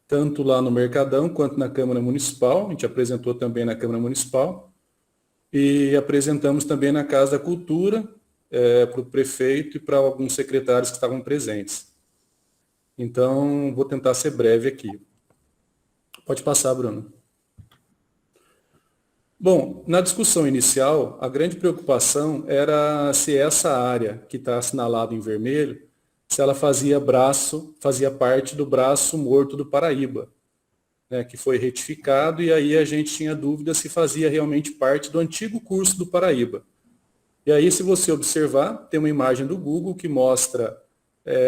tanto lá no Mercadão quanto na Câmara Municipal. A gente apresentou também na Câmara Municipal e apresentamos também na Casa da Cultura para o prefeito e para alguns secretários que estavam presentes. Então, vou tentar ser breve aqui. Pode passar, Bruno. Bom, na discussão inicial, a grande preocupação era se essa área que está assinalada em vermelho, se ela fazia parte do braço morto do Paraíba, né, que foi retificado, e aí a gente tinha dúvida se fazia realmente parte do antigo curso do Paraíba. E aí, se você observar, tem uma imagem do Google que mostra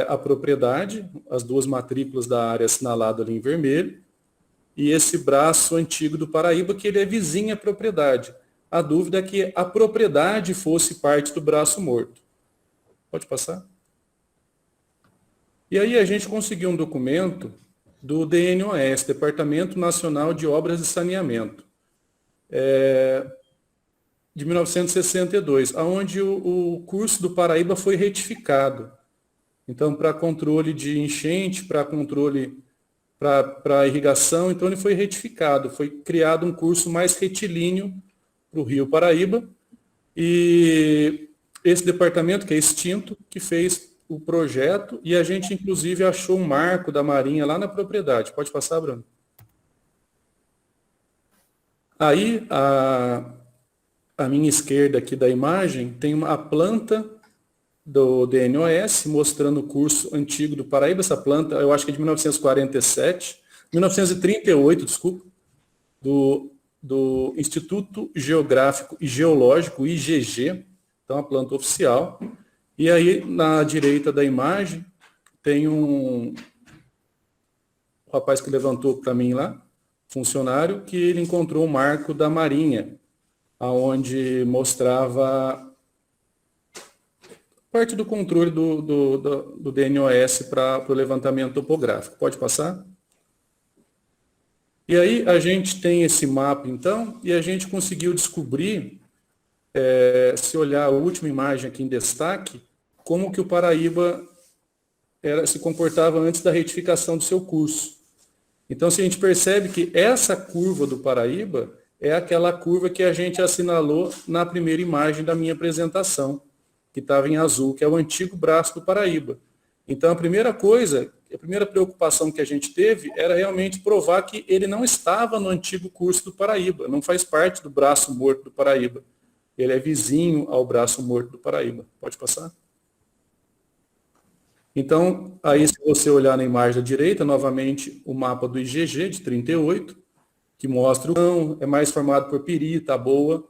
a propriedade, as duas matrículas da área assinalada ali em vermelho, e esse braço antigo do Paraíba, que ele é vizinho à propriedade. A dúvida é que a propriedade fosse parte do braço morto. Pode passar? E aí a gente conseguiu um documento do DNOS, Departamento Nacional de Obras de Saneamento, de 1962, onde o curso do Paraíba foi retificado. Então, para controle de enchente, para controle... para irrigação, então ele foi retificado, foi criado um curso mais retilíneo para o Rio Paraíba, e esse departamento, que é extinto, que fez o projeto, e a gente, inclusive, achou um marco da Marinha lá na propriedade. Pode passar, Bruno? Aí, a minha esquerda aqui da imagem, tem a planta do DNOS, mostrando o curso antigo do Paraíba. Essa planta, eu acho que é de 1938, desculpa, do Instituto Geográfico e Geológico, IGG, então a planta oficial. E aí, na direita da imagem, tem um rapaz que levantou para mim lá, funcionário, que ele encontrou um marco da Marinha, onde mostrava parte do controle do DNOS para o levantamento topográfico. Pode passar? E aí a gente tem esse mapa, então, e a gente conseguiu descobrir, se olhar a última imagem aqui em destaque, como que o Paraíba se comportava antes da retificação do seu curso. Então, se a gente percebe que essa curva do Paraíba é aquela curva que a gente assinalou na primeira imagem da minha apresentação, que estava em azul, que é o antigo braço do Paraíba. Então, a primeira preocupação que a gente teve era realmente provar que ele não estava no antigo curso do Paraíba, não faz parte do braço morto do Paraíba. Ele é vizinho ao braço morto do Paraíba. Pode passar? Então, aí se você olhar na imagem da direita, novamente o mapa do IGG de 38, que mostra o chão, é mais formado por pirita, boa,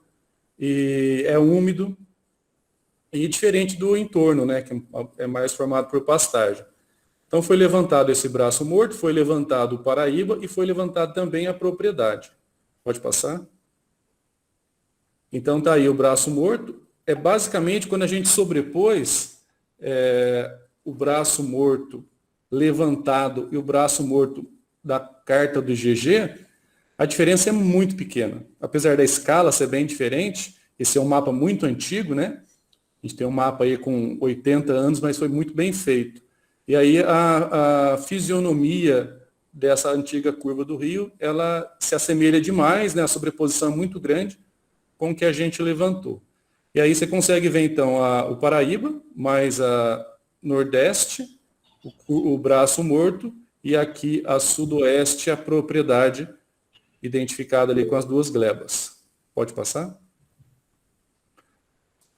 e é úmido, e diferente do entorno, né, que é mais formado por pastagem. Então foi levantado esse braço morto, foi levantado o Paraíba e foi levantado também a propriedade. Pode passar? Então tá aí o braço morto. É basicamente quando a gente sobrepôs o braço morto levantado e o braço morto da carta do GG, a diferença é muito pequena. Apesar da escala ser bem diferente, esse é um mapa muito antigo, né? A gente tem um mapa aí com 80 anos, mas foi muito bem feito. E aí a fisionomia dessa antiga curva do rio, ela se assemelha demais, né? A sobreposição é muito grande com o que a gente levantou. E aí você consegue ver, então, o Paraíba, mais a nordeste, o braço morto, e aqui a sudoeste, a propriedade, identificada ali com as duas glebas. Pode passar?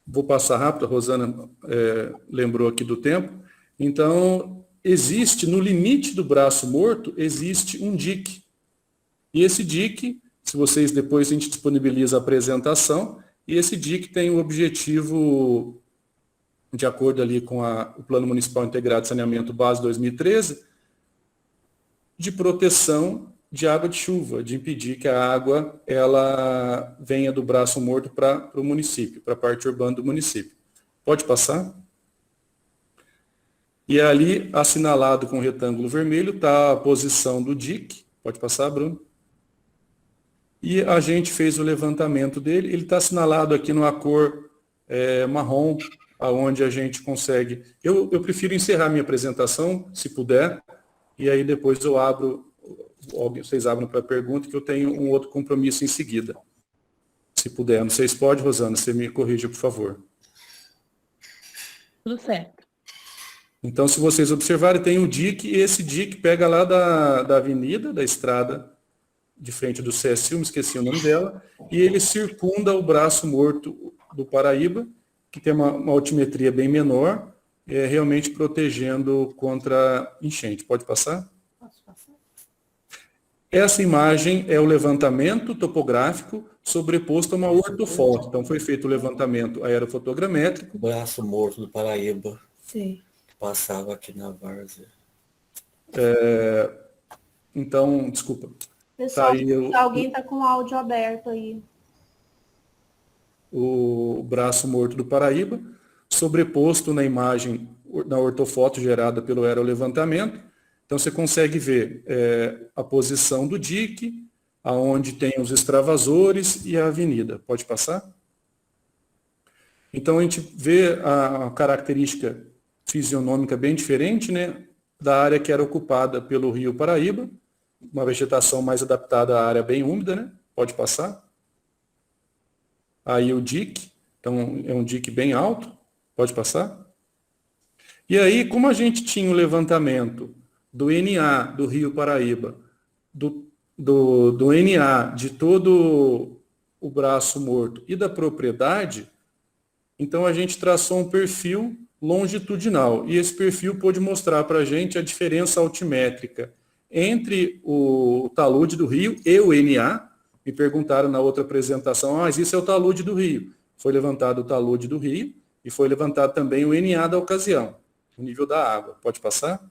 Vou passar rápido, a Rosana lembrou aqui do tempo. Então, existe, no limite do braço morto, existe um dique. E esse dique, se vocês depois a gente disponibiliza a apresentação, e esse dique tem o objetivo, de acordo ali com o Plano Municipal Integrado de Saneamento Base 2013, de proteção de água de chuva, de impedir que a água ela venha do braço morto para o município, para a parte urbana do município. Pode passar? E ali, assinalado com retângulo vermelho, está a posição do dique. Pode passar, Bruno? E a gente fez o levantamento dele. Ele está assinalado aqui numa cor marrom, aonde a gente consegue... Eu prefiro encerrar minha apresentação, se puder, e aí depois eu abro... Vocês abrem para pergunta, que eu tenho um outro compromisso em seguida. Se puder. Não sei se pode, Rosana, você me corrija, por favor. Tudo certo. Então, se vocês observarem, tem um dique, e esse dique pega lá da avenida, da estrada de frente do CSU, me esqueci o nome dela, e ele circunda o braço morto do Paraíba, que tem uma altimetria bem menor, realmente protegendo contra enchente. Pode passar? Essa imagem é o levantamento topográfico sobreposto a uma ortofoto. Então, foi feito o levantamento aerofotogramétrico. O braço morto do Paraíba. Sim. Que passava aqui na várzea. Então, desculpa. Pessoal, Tá aí alguém está com o áudio aberto aí. O braço morto do Paraíba, sobreposto na imagem, na ortofoto gerada pelo aerolevantamento. Então, você consegue ver a posição do dique, aonde tem os extravasores e a avenida. Pode passar? Então, a gente vê a característica fisionômica bem diferente, né, da área que era ocupada pelo rio Paraíba, uma vegetação mais adaptada à área bem úmida, né? Pode passar? Aí o dique, então é um dique bem alto, pode passar? E aí, como a gente tinha o levantamento do NA do rio Paraíba, do NA de todo o braço morto e da propriedade, então a gente traçou um perfil longitudinal. E esse perfil pôde mostrar para a gente a diferença altimétrica entre o talude do rio e o NA, Me perguntaram na outra apresentação, mas isso é o talude do rio. Foi levantado o talude do rio e foi levantado também o NA da ocasião, o nível da água. Pode passar?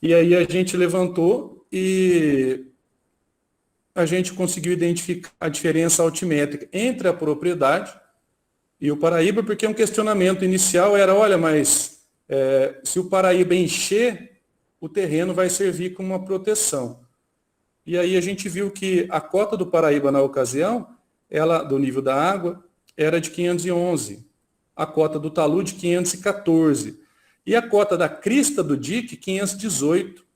E aí a gente levantou e a gente conseguiu identificar a diferença altimétrica entre a propriedade e o Paraíba, porque um questionamento inicial era, olha, mas se o Paraíba encher, o terreno vai servir como uma proteção. E aí a gente viu que a cota do Paraíba na ocasião, ela, do nível da água, era de 511, a cota do talude 514, e a cota da crista do dique 518.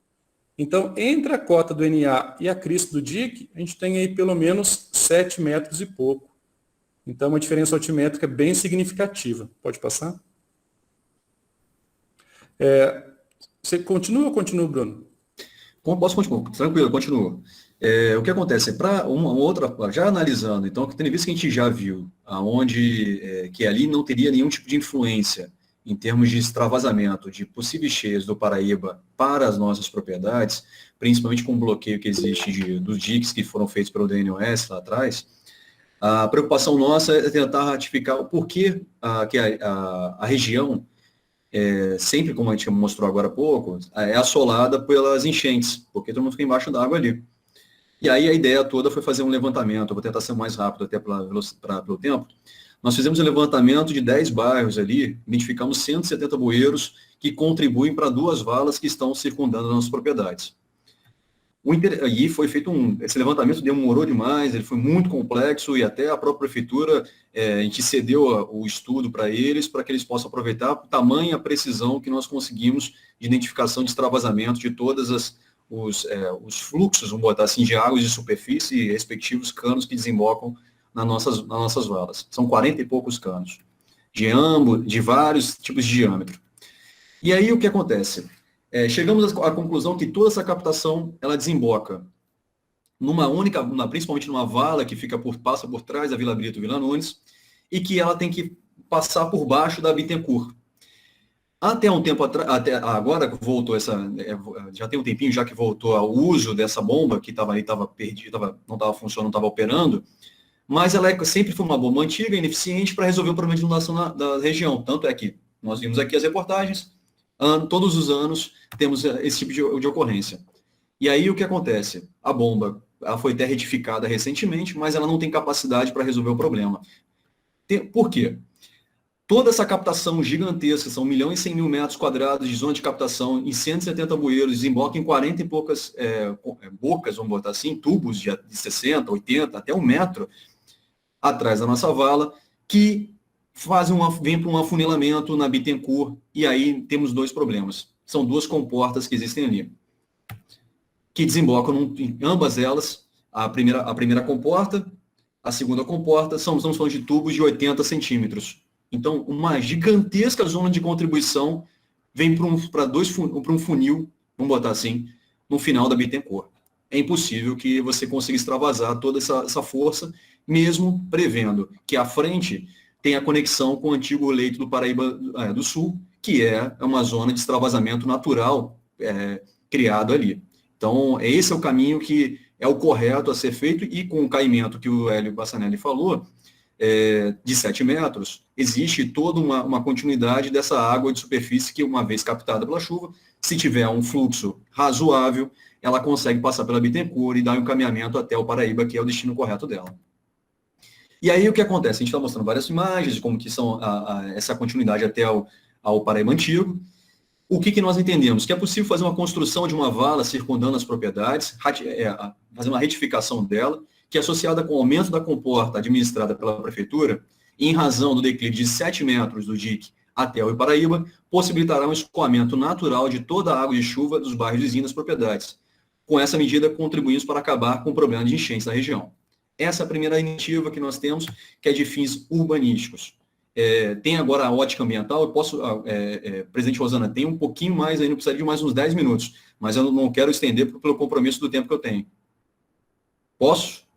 Então, entre a cota do NA e a crista do dique, a gente tem aí pelo menos 7 metros e pouco. Então, uma diferença altimétrica bem significativa. Pode passar? Você continua ou continua, Bruno? Posso continuar? Tranquilo, continuo. O que acontece? Para uma outra, já analisando, então, tem vezes que a gente já viu, aonde que ali não teria nenhum tipo de influência em termos de extravasamento de possíveis cheias do Paraíba para as nossas propriedades, principalmente com o bloqueio que existe dos diques que foram feitos pelo DNOS lá atrás, a preocupação nossa é tentar ratificar o porquê que a região, sempre, como a gente mostrou agora há pouco, é assolada pelas enchentes, porque todo mundo fica embaixo d'água ali. E aí a ideia toda foi fazer um levantamento, eu vou tentar ser mais rápido até pelo tempo. Nós fizemos um levantamento de 10 bairros ali, identificamos 170 bueiros que contribuem para 2 valas que estão circundando as nossas propriedades. E foi feito esse levantamento demorou demais, ele foi muito complexo e até a própria prefeitura, a gente cedeu o estudo para eles, para que eles possam aproveitar a tamanha precisão que nós conseguimos de identificação de extravasamento de todas os fluxos, vamos botar assim, de águas de superfície e respectivos canos que desembocam nas nossas valas. São 40 e poucos canos, de vários tipos de diâmetro. E aí o que acontece? Chegamos à conclusão que toda essa captação, ela desemboca principalmente numa vala que passa por trás da Vila Brito e Vila Nunes, e que ela tem que passar por baixo da Bittencourt. Até um tempo atrás, agora voltou já tem um tempinho já que voltou ao uso dessa bomba, que estava perdida, não estava funcionando, não estava operando, mas ela sempre foi uma bomba antiga, ineficiente, para resolver o problema de inundação da região. Tanto é que nós vimos aqui as reportagens, todos os anos temos esse tipo de ocorrência. E aí o que acontece? A bomba ela foi até retificada recentemente, mas ela não tem capacidade para resolver o problema. Por quê? Toda essa captação gigantesca, são 1.100.000 metros quadrados de zona de captação em 170 bueiros, desemboca em 40 e poucas bocas, vamos botar assim, tubos de 60, 80, até 1 metro atrás da nossa vala, que vem para um afunilamento na Bittencourt, e aí temos 2 problemas. São 2 comportas que existem ali, que desembocam em ambas elas, a primeira comporta, a segunda comporta, estamos falando de tubos de 80 centímetros. Então, uma gigantesca zona de contribuição vem para um funil, vamos botar assim, no final da Bittencourt. É impossível que você consiga extravasar toda essa força, mesmo prevendo que à frente tem a conexão com o antigo leito do Paraíba do Sul, que é uma zona de extravasamento natural criado ali. Então, esse é o caminho que é o correto a ser feito, e com o caimento que o Hélio Bassanelli falou, de 7 metros, existe toda uma continuidade dessa água de superfície que, uma vez captada pela chuva, se tiver um fluxo razoável, ela consegue passar pela Bittencourt e dar um encaminhamento até o Paraíba, que é o destino correto dela. E aí o que acontece? A gente está mostrando várias imagens de como que são essa continuidade até ao Paraíba Antigo. O que nós entendemos? Que é possível fazer uma construção de uma vala circundando as propriedades, fazer uma retificação dela, que é associada com o aumento da comporta administrada pela prefeitura, em razão do declive de 7 metros do dique até o Rio Paraíba, possibilitará um escoamento natural de toda a água de chuva dos bairros vizinhos das propriedades. Com essa medida, contribuímos para acabar com o problema de enchentes na região. Essa é a primeira iniciativa que nós temos, que é de fins urbanísticos. Tem agora a ótica ambiental, eu posso, presidente Rosana, tem um pouquinho mais, ainda precisaria de mais uns 10 minutos, mas eu não quero estender pelo compromisso do tempo que eu tenho. Posso?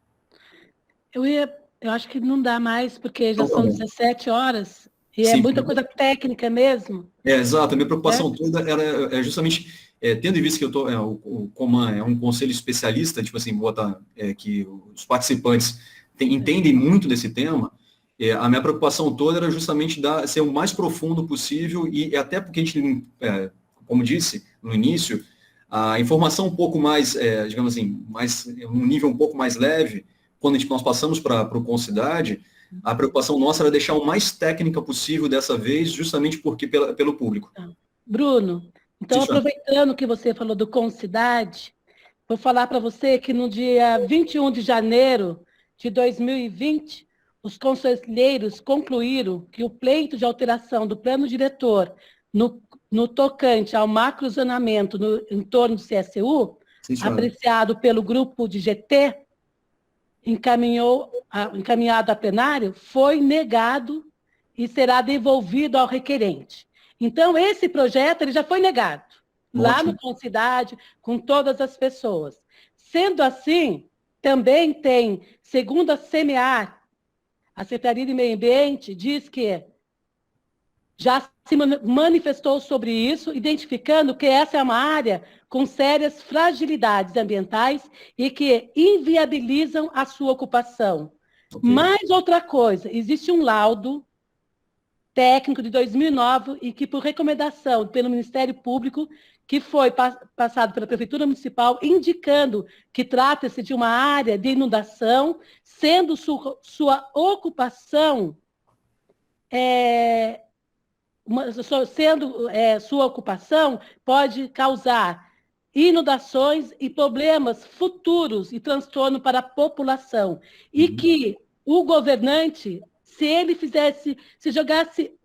Eu acho que não dá mais, porque já são 17 horas, E é Sim. muita coisa técnica mesmo. Exato. A minha preocupação toda era justamente, tendo em vista que o Coman é um conselho especialista, tipo assim, que os participantes entendem muito desse tema, a minha preocupação toda era justamente ser o mais profundo possível, e até porque a gente, como disse no início, a informação um pouco mais, digamos assim, um nível um pouco mais leve, quando nós passamos para o Concidade, a preocupação nossa era deixar o mais técnica possível dessa vez, justamente porque pelo público. Bruno, então, Sim, aproveitando que você falou do Concidade, vou falar para você que no dia 21 de janeiro de 2020, os conselheiros concluíram que o pleito de alteração do plano diretor no tocante ao macrozonamento no entorno do CSU, apreciado pelo grupo de GT, encaminhado a plenário, foi negado e será devolvido ao requerente. Então, esse projeto ele já foi negado, lá no Concidade, com todas as pessoas. Sendo assim, também tem, segundo a SEMEAR, a Secretaria de Meio Ambiente, diz que já se manifestou sobre isso, identificando que essa é uma área com sérias fragilidades ambientais e que inviabilizam a sua ocupação. Mais outra coisa, existe um laudo técnico de 2009 e que, por recomendação pelo Ministério Público, que foi passado pela Prefeitura Municipal, indicando que trata-se de uma área de inundação, sendo sua ocupação sua ocupação pode causar inundações e problemas futuros e transtorno para a população. E que o governante, se jogasse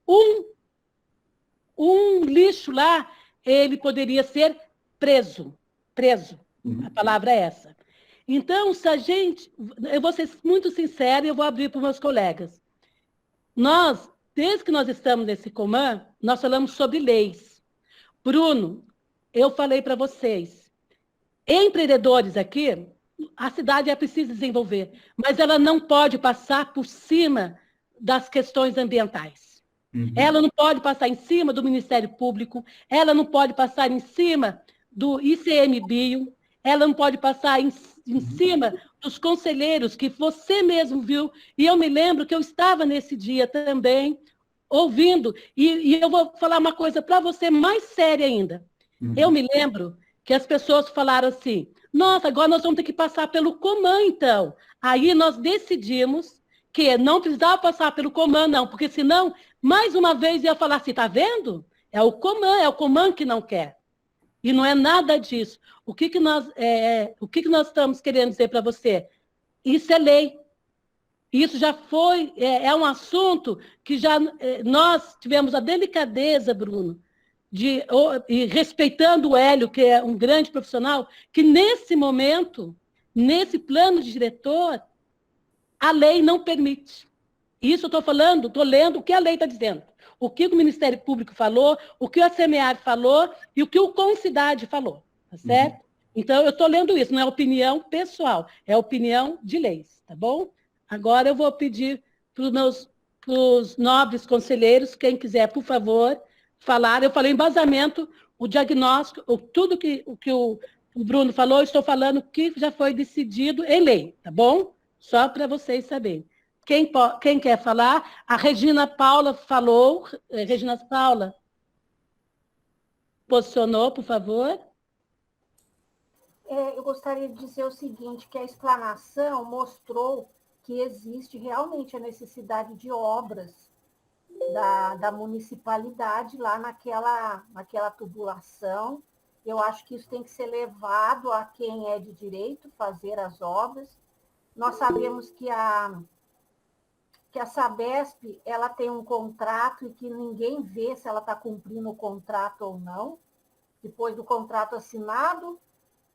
um lixo lá, ele poderia ser preso. A palavra é essa. Então, eu vou ser muito sincera e eu vou abrir para os meus colegas. Desde que nós estamos nesse Coman, nós falamos sobre leis. Bruno, eu falei para vocês, empreendedores aqui, a cidade é preciso desenvolver, mas ela não pode passar por cima das questões ambientais. Ela não pode passar em cima do Ministério Público, ela não pode passar em cima do ICMBio, ela não pode passar em cima dos conselheiros que você mesmo viu, e eu me lembro que eu estava nesse dia também, ouvindo, e eu vou falar uma coisa para você mais séria ainda. Eu me lembro que as pessoas falaram assim, nossa, agora nós vamos ter que passar pelo Coman, então. Aí nós decidimos que não precisava passar pelo Coman, não, porque senão, mais uma vez, ia falar assim, tá vendo? É o Coman que não quer. E não é nada disso. O que nós estamos querendo dizer para você? Isso é lei. Isso já foi, é um assunto que nós tivemos a delicadeza, Bruno, e respeitando o Hélio, que é um grande profissional, que nesse momento, nesse plano de diretor, a lei não permite. Isso eu estou lendo o que a lei está dizendo. O que o Ministério Público falou, o que a SEMEAR falou e o que o Concidade falou, tá certo? Então, eu estou lendo isso, não é opinião pessoal, é opinião de leis, tá bom? Agora eu vou pedir para os nobres conselheiros, quem quiser, por favor, falar. Eu falei embasamento, o diagnóstico, tudo que o Bruno falou, eu estou falando que já foi decidido em lei, tá bom? Só para vocês saberem. Quem quer falar? A Regina Paula falou. Regina Paula, posicionou, por favor. Eu gostaria de dizer o seguinte, que a explanação mostrou que existe realmente a necessidade de obras da municipalidade lá naquela tubulação. Eu acho que isso tem que ser levado a quem é de direito fazer as obras. Nós sabemos que a Sabesp ela tem um contrato e que ninguém vê se ela está cumprindo o contrato ou não. Depois do contrato assinado,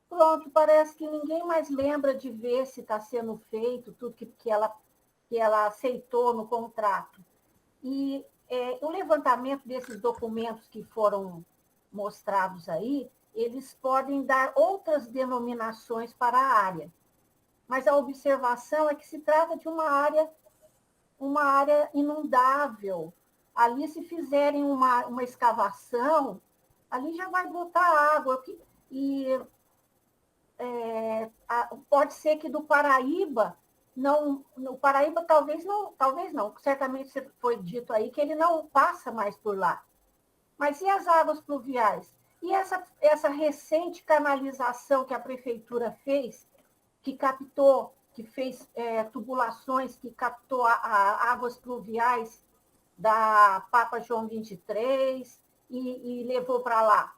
pronto, parece que ninguém mais lembra de ver se está sendo feito tudo que ela aceitou no contrato. E o levantamento desses documentos que foram mostrados aí, eles podem dar outras denominações para a área. Mas a observação é que se trata de uma área inundável, Ali, se fizerem uma escavação, ali já vai botar água. E pode ser que do Paraíba, no Paraíba talvez não, certamente foi dito aí que ele não passa mais por lá. Mas e as águas pluviais? E essa recente canalização que a prefeitura fez, que fez tubulações, que captou águas pluviais da Papa João 23 e levou para lá?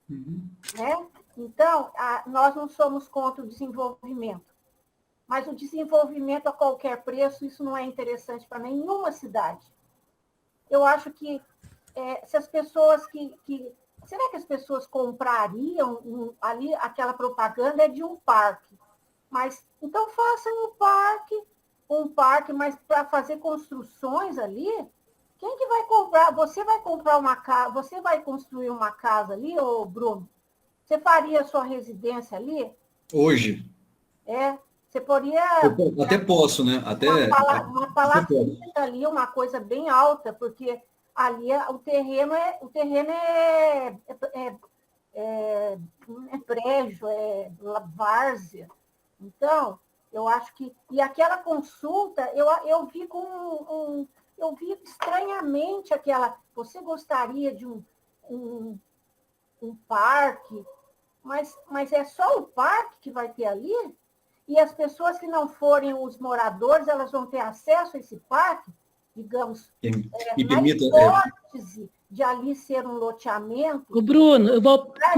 Né? Então, nós não somos contra o desenvolvimento, mas o desenvolvimento a qualquer preço, isso não é interessante para nenhuma cidade. Eu acho que se as pessoas será que as pessoas comprariam ali aquela propaganda de um parque? Mas então façam um parque, mas para fazer construções ali, quem que vai comprar? Você vai comprar uma casa, você vai construir uma casa ali, ô Bruno? Você faria a sua residência ali? Hoje. Você poderia... Até posso, né? Uma palacita ali, uma coisa bem alta, porque ali o terreno é brejo, é várzea. Então, eu acho que... E aquela consulta, eu vi eu vi estranhamente aquela... Você gostaria de um parque, mas é só o parque que vai ter ali? E as pessoas que não forem os moradores, elas vão ter acesso a esse parque, digamos, na hipótese de ali ser um loteamento. O Bruno, eu vou para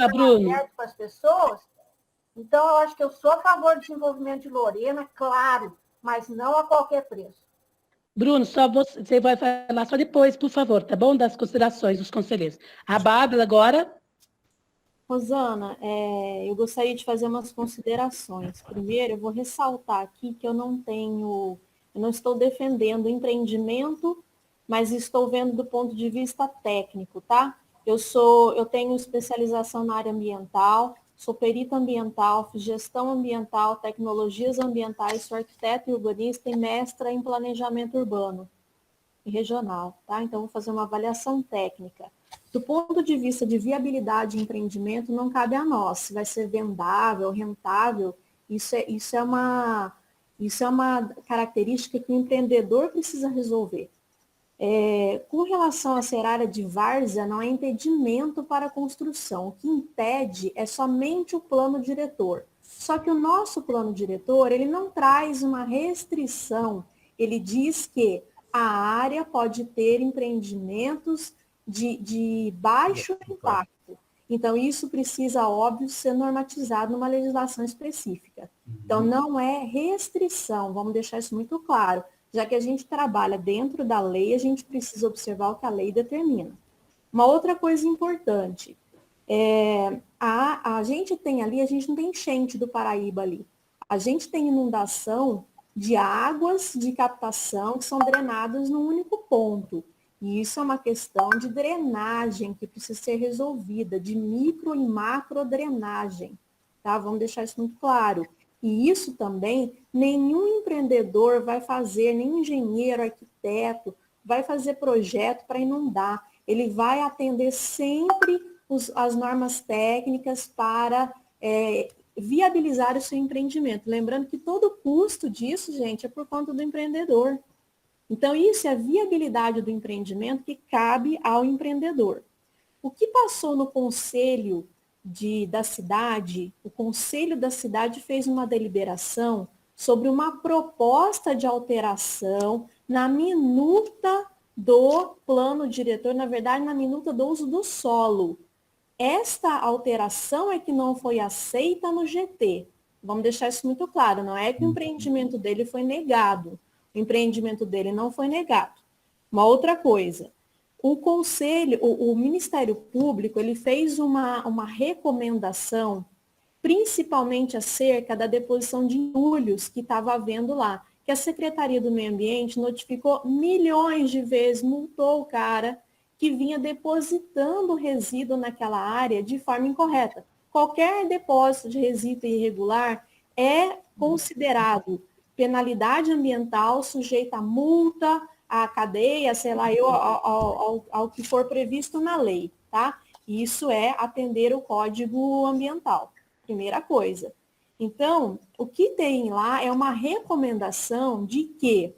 Bruno. as pessoas. Então, eu acho que eu sou a favor do desenvolvimento de Lorena, claro, mas não a qualquer preço. Bruno, você vai falar só depois, por favor, tá bom? Das considerações dos conselheiros. A Bárbara agora. Rosana, eu gostaria de fazer umas considerações. Primeiro, eu vou ressaltar aqui que eu não estou defendendo o empreendimento, mas estou vendo do ponto de vista técnico, tá? Eu tenho especialização na área ambiental, sou perita ambiental, fiz gestão ambiental, tecnologias ambientais, sou arquiteta e urbanista e mestra em planejamento urbano e regional, tá? Então, vou fazer uma avaliação técnica. Do ponto de vista de viabilidade de empreendimento, não cabe a nós. Se vai ser vendável, rentável, isso é uma característica que o empreendedor precisa resolver. Com relação a ser área de várzea, não há impedimento para a construção. O que impede é somente o plano diretor. Só que o nosso plano diretor, ele não traz uma restrição. Ele diz que a área pode ter empreendimentos de baixo impacto. Então, isso precisa, óbvio, ser normatizado numa legislação específica. Então, não é restrição, vamos deixar isso muito claro. Já que a gente trabalha dentro da lei, a gente precisa observar o que a lei determina. Uma outra coisa importante, a gente tem ali, a gente não tem enchente do Paraíba ali. A gente tem inundação de águas de captação que são drenadas num único ponto. E isso é uma questão de drenagem que precisa ser resolvida, de micro e macro drenagem. Tá? Vamos deixar isso muito claro. E isso também, nenhum empreendedor vai fazer, nem engenheiro, arquiteto, vai fazer projeto para inundar. Ele vai atender sempre as normas técnicas para viabilizar o seu empreendimento. Lembrando que todo o custo disso, gente, é por conta do empreendedor. Então, isso é a viabilidade do empreendimento que cabe ao empreendedor. O que passou no conselho da cidade, o conselho da cidade fez uma deliberação sobre uma proposta de alteração na minuta do plano diretor, na verdade, na minuta do uso do solo. Esta alteração é que não foi aceita no GT. Vamos deixar isso muito claro, não é que o empreendimento dele foi negado. O empreendimento dele não foi negado. Uma outra coisa, o conselho, o Ministério Público, ele fez uma recomendação, principalmente acerca da deposição de entulhos que estava havendo lá, que a Secretaria do Meio Ambiente notificou milhões de vezes, multou o cara que vinha depositando resíduo naquela área de forma incorreta. Qualquer depósito de resíduo irregular é considerado penalidade ambiental, sujeita a multa, à cadeia, sei lá, ao que for previsto na lei, tá? Isso é atender o Código Ambiental, primeira coisa. Então, o que tem lá é uma recomendação de que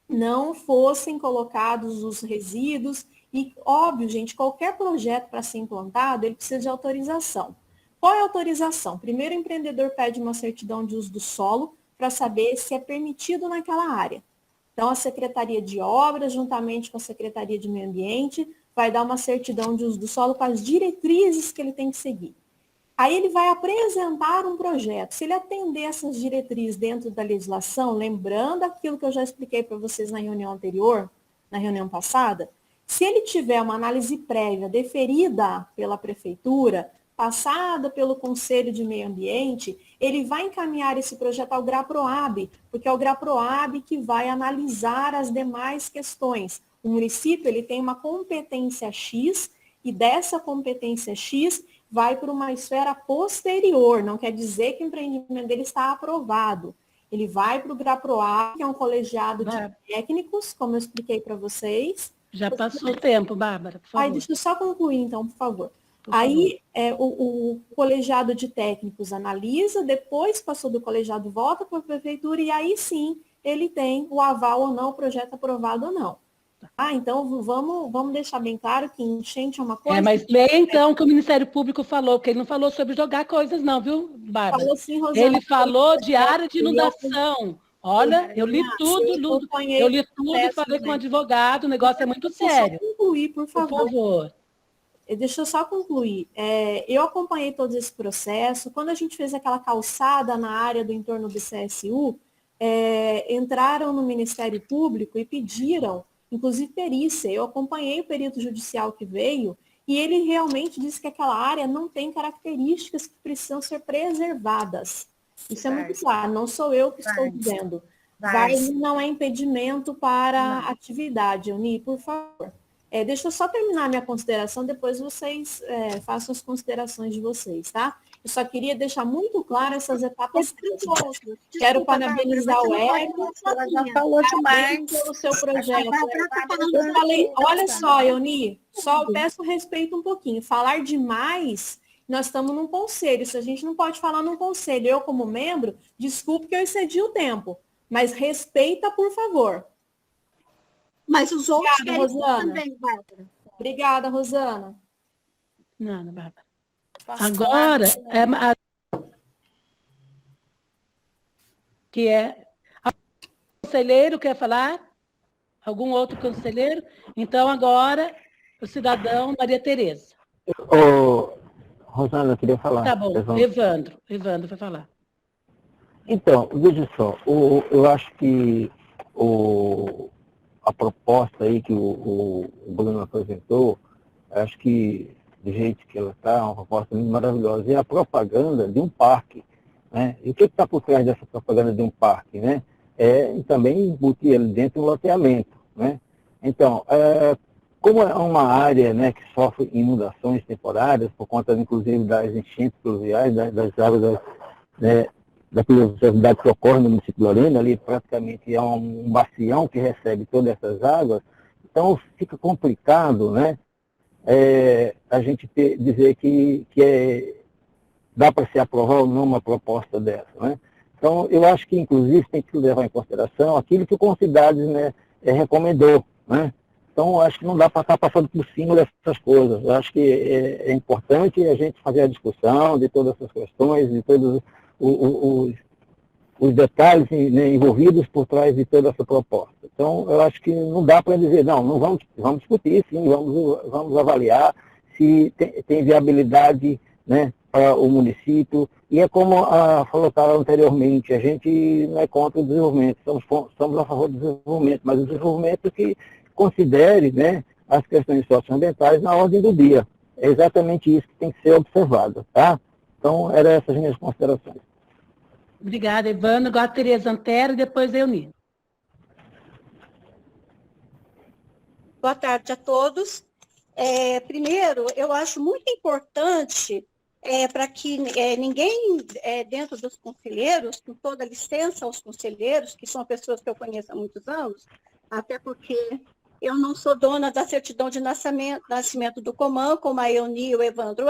não fossem colocados os resíduos e, óbvio, gente, qualquer projeto para ser implantado, ele precisa de autorização. Qual é a autorização? Primeiro, o empreendedor pede uma certidão de uso do solo para saber se é permitido naquela área. Então, a Secretaria de Obras, juntamente com a Secretaria de Meio Ambiente, vai dar uma certidão de uso do solo com as diretrizes que ele tem que seguir. Aí ele vai apresentar um projeto. Se ele atender essas diretrizes dentro da legislação, lembrando aquilo que eu já expliquei para vocês na reunião anterior, na reunião passada, se ele tiver uma análise prévia deferida pela prefeitura, passada pelo Conselho de Meio Ambiente, ele vai encaminhar esse projeto ao GRAPROAB, porque é o GRAPROAB que vai analisar as demais questões. O município ele tem uma competência X, e dessa competência X vai para uma esfera posterior, não quer dizer que o empreendimento dele está aprovado. Ele vai para o GRAPROAB, que é um colegiado de técnicos, como eu expliquei para vocês. Já passou o tempo, Bárbara, por favor. Aí, deixa eu só concluir, então, por favor. Aí, o colegiado de técnicos analisa, depois passou do colegiado, volta para a prefeitura, e aí sim, ele tem o aval ou não, o projeto aprovado ou não. Então, vamos deixar bem claro que enchente é uma coisa... mas leia então o que o Ministério Público falou, porque ele não falou sobre jogar coisas não, viu, Bárbara? Falou sim, Rosana. Ele falou de área de inundação. Olha, eu li tudo e falei com o advogado, o negócio é muito sério. Deixa eu só concluir, por favor. Por favor. Deixa eu só concluir. Eu acompanhei todo esse processo. Quando a gente fez aquela calçada na área do entorno do CSU, entraram no Ministério Público e pediram, inclusive perícia. Eu acompanhei o perito judicial que veio e ele realmente disse que aquela área não tem características que precisam ser preservadas. Isso é muito claro, não sou eu que estou dizendo. Não é impedimento para a atividade. Euni, por favor. Deixa eu só terminar a minha consideração, depois vocês façam as considerações de vocês, tá? Eu só queria deixar muito claro essas etapas. Quero parabenizar o Hélio. Ela já falou demais. Pelo seu projeto. Eu falei, olha só, Euni, só peço respeito um pouquinho. Falar demais, nós estamos num conselho. Se a gente não pode falar num conselho, eu como membro, desculpe que eu excedi o tempo, mas respeita, por favor. Mas os outros querem Rosana. também, Bárbara. Obrigada, Rosana. Nada, Bárbara. Agora, que é... O conselheiro quer falar? Algum outro conselheiro? Então, agora, o cidadão Maria Tereza. Rosana, eu queria falar. Tá bom, Evandro vai falar. Então, veja só, eu acho que a proposta aí que o Bruno apresentou, acho que do jeito que ela está, é uma proposta muito maravilhosa. E a propaganda de um parque, né? E o que está por trás dessa propaganda de um parque, né? Também embutir ele dentro do loteamento, né? Então, como é uma área, né, que sofre inundações temporárias, por conta, inclusive, das enchentes pluviais, das águas da pluviosidade que ocorre no município de Lorena, ali praticamente é um bacião que recebe todas essas águas, então fica complicado, né, a gente dizer que dá para se aprovar ou não uma proposta dessa, né? Então, eu acho que, inclusive, tem que levar em consideração aquilo que o Concidades, né, recomendou, né? Então, acho que não dá para estar passando por cima dessas coisas. Eu acho que é importante a gente fazer a discussão de todas essas questões, de todos os detalhes, né, envolvidos por trás de toda essa proposta. Então, eu acho que não dá para dizer, não vamos discutir, sim, vamos avaliar se tem viabilidade, né, para o município. E é como falou anteriormente, a gente não é contra o desenvolvimento, somos a favor do desenvolvimento, mas o desenvolvimento que considere, né, as questões socioambientais na ordem do dia. É exatamente isso que tem que ser observado, tá? Então, eram essas minhas considerações. Obrigada, Evandro. Agora a Tereza Antero e depois a Euni. Boa tarde a todos. Primeiro, eu acho muito importante para que ninguém dentro dos conselheiros, com toda licença aos conselheiros, que são pessoas que eu conheço há muitos anos, até porque eu não sou dona da certidão de nascimento do Coman, como a Euni e o Evandro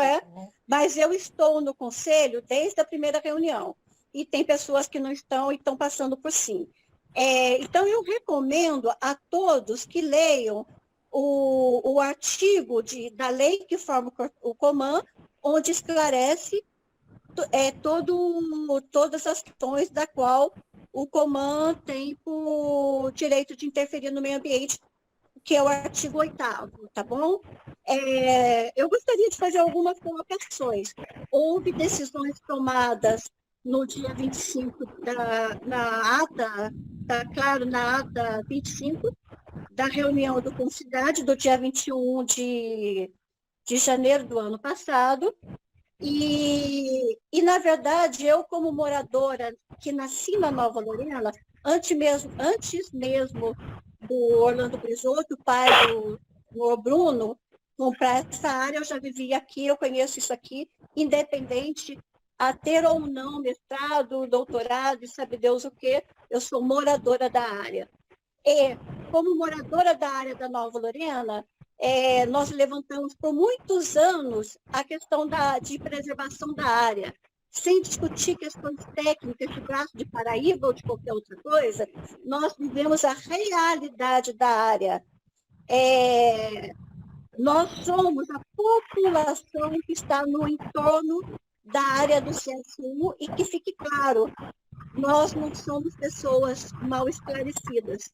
mas eu estou no conselho desde a primeira reunião. E tem pessoas que não estão e estão passando por sim. Então, eu recomendo a todos que leiam o artigo da lei que forma o Coman, onde esclarece todas as questões da qual o Coman tem o direito de interferir no meio ambiente, que é o artigo 8º, tá bom? Eu gostaria de fazer algumas colocações. Houve decisões tomadas no dia 25, na ata 25 da reunião do Concidade, do dia 21 de janeiro do ano passado, e, na verdade, eu, como moradora que nasci na Nova Lorena, antes mesmo do Orlando Brizoto, pai do Bruno, comprar essa área, eu já vivia aqui, eu conheço isso aqui, independente a ter ou não mestrado, doutorado, e sabe Deus o quê, eu sou moradora da área. E, como moradora da área da Nova Lorena, nós levantamos por muitos anos a questão de preservação da área, sem discutir questões técnicas de Braço de Paraíba ou de qualquer outra coisa, nós vivemos a realidade da área. Nós somos a população que está no entorno da área do CSU, e que fique claro, nós não somos pessoas mal esclarecidas,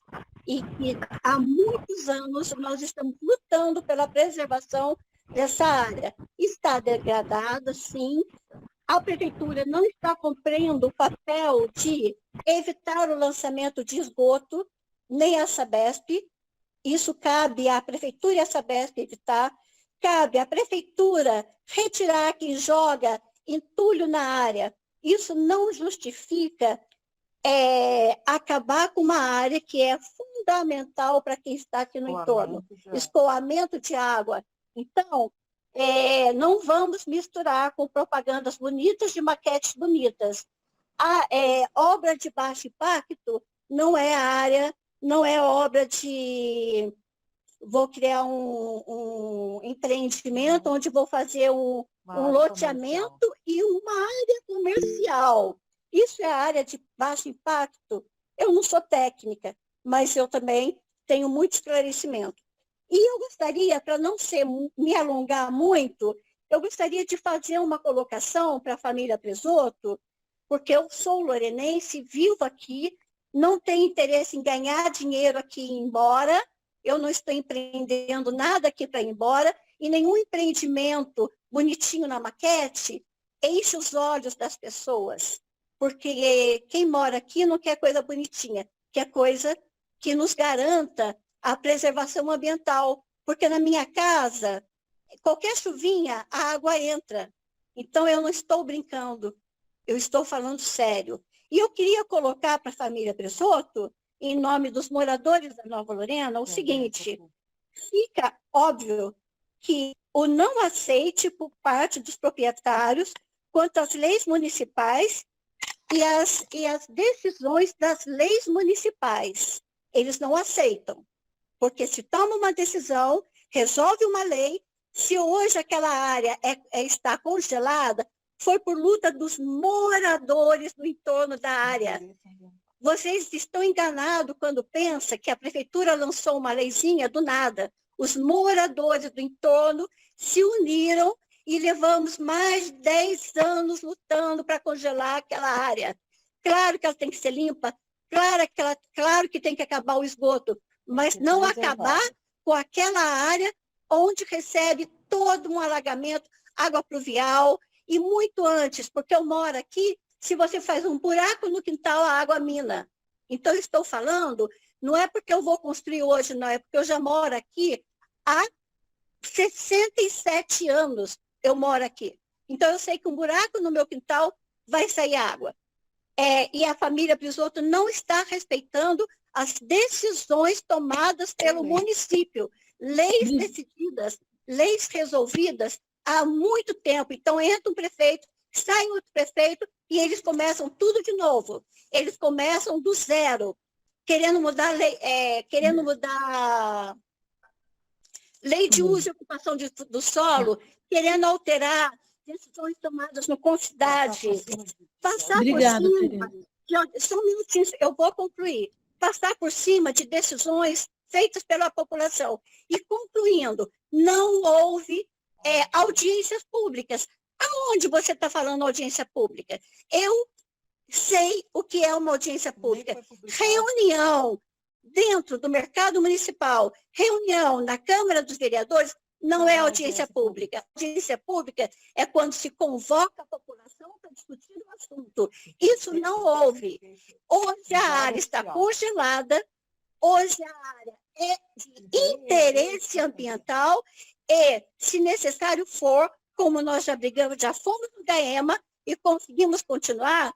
e que há muitos anos nós estamos lutando pela preservação dessa área. Está degradada, sim. A prefeitura não está cumprindo o papel de evitar o lançamento de esgoto, nem a Sabesp. Isso cabe à prefeitura e à Sabesp evitar. Cabe à prefeitura retirar quem joga entulho na área. Isso não justifica acabar com uma área que é fundamental para quem está aqui no entorno. Escoamento de água. Então, não vamos misturar com propagandas bonitas de maquetes bonitas. A obra de baixo impacto não é área, não é obra de... Vou criar um empreendimento onde vou fazer um loteamento e uma área comercial. Isso é área de baixo impacto? Eu não sou técnica, mas eu também tenho muito esclarecimento. E eu gostaria, para não me alongar muito, eu gostaria de fazer uma colocação para a família Brizoto, porque eu sou lorenense, vivo aqui, não tenho interesse em ganhar dinheiro aqui e ir embora, eu não estou empreendendo nada aqui para ir embora, e nenhum empreendimento bonitinho na maquete enche os olhos das pessoas, porque quem mora aqui não quer coisa bonitinha, quer coisa que nos garanta a preservação ambiental, porque na minha casa, qualquer chuvinha, a água entra. Então, eu não estou brincando, eu estou falando sério. E eu queria colocar para a família Brizoto, em nome dos moradores da Nova Lorena, o seguinte: fica óbvio que o não aceite por parte dos proprietários quanto às leis municipais e as decisões das leis municipais. Eles não aceitam, porque se toma uma decisão, resolve uma lei, se hoje aquela área está congelada, foi por luta dos moradores do entorno da área. Vocês estão enganados quando pensam que a prefeitura lançou uma leizinha do nada. Os moradores do entorno se uniram e levamos mais de 10 anos lutando para congelar aquela área. Claro que ela tem que ser limpa, claro que tem que acabar o esgoto, mas não acabar com aquela área onde recebe todo um alagamento, água pluvial, e muito antes, porque eu moro aqui, se você faz um buraco no quintal, a água mina. Então, eu estou falando, não é porque eu vou construir hoje, não, é porque eu já moro aqui há 67 anos, eu moro aqui. Então, eu sei que um buraco no meu quintal vai sair água. E a família Brizoto não está respeitando as decisões tomadas pelo município. Leis decididas, leis resolvidas há muito tempo. Então, entra um prefeito, sai outro prefeito, e eles começam tudo de novo. Eles começam do zero. querendo mudar lei de uso e ocupação do solo, querendo alterar decisões tomadas no Concidade, passar Obrigada, por cima, Tereza. só um minutinho, eu vou concluir, passar por cima de decisões feitas pela população. E concluindo, não houve audiências públicas. Aonde você está falando audiência pública? Eu sei o que é uma audiência pública. Reunião dentro do mercado municipal, reunião na Câmara dos Vereadores, não é audiência pública. Audiência pública é quando se convoca a população para discutir o assunto. Isso não houve. Hoje a área está congelada, hoje a área é de interesse ambiental e, se necessário for, como nós já brigamos, já fomos no GAEMA e conseguimos continuar,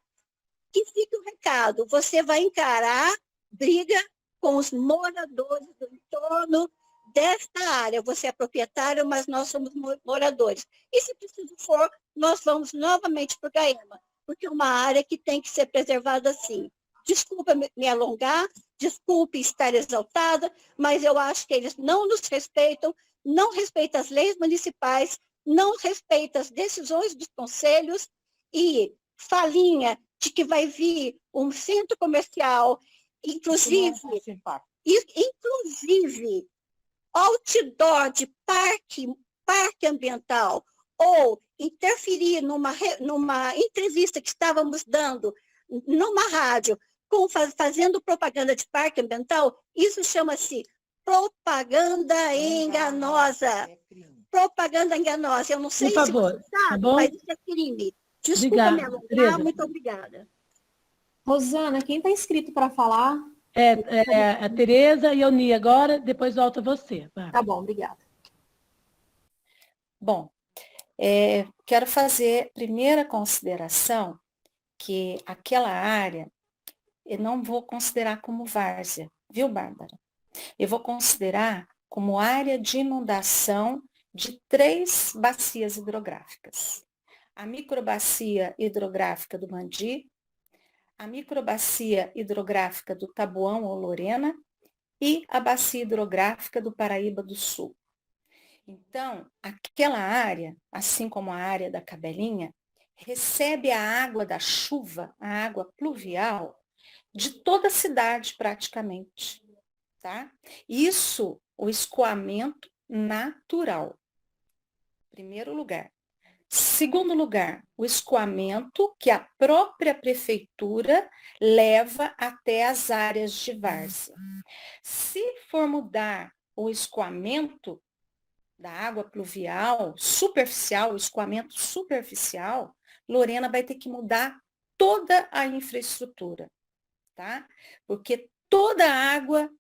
que fique o recado, você vai encarar briga com os moradores do entorno desta área. Você é proprietário, mas nós somos moradores. E se preciso for, nós vamos novamente para o GAEMA, porque é uma área que tem que ser preservada sim. Desculpa me alongar, desculpe estar exaltada, mas eu acho que eles não nos respeitam, não respeitam as leis municipais, não respeitam as decisões dos conselhos e falinha de que vai vir um centro comercial, inclusive outdoor de parque ambiental, ou interferir numa entrevista que estávamos dando numa rádio, fazendo propaganda de parque ambiental, isso chama-se propaganda enganosa. Propaganda enganosa. Eu não sei se você sabe, mas isso é crime. Desculpa me alongar, muito obrigada. Rosana, quem está inscrito para falar? A Tereza e a Oni agora, depois volta você. Vai. Tá bom, obrigada. Bom, quero fazer a primeira consideração que aquela área eu não vou considerar como várzea, viu, Bárbara? Eu vou considerar como área de inundação de 3 bacias hidrográficas. A microbacia hidrográfica do Mandi, a microbacia hidrográfica do Taboão ou Lorena e a bacia hidrográfica do Paraíba do Sul. Então, aquela área, assim como a área da Cabelinha, recebe a água da chuva, a água pluvial, de toda a cidade praticamente, tá? Isso, o escoamento natural. Primeiro lugar. Segundo lugar, o escoamento que a própria prefeitura leva até as áreas de várzea. Se for mudar o escoamento da água pluvial superficial, o escoamento superficial, Lorena vai ter que mudar toda a infraestrutura, tá? Porque toda a água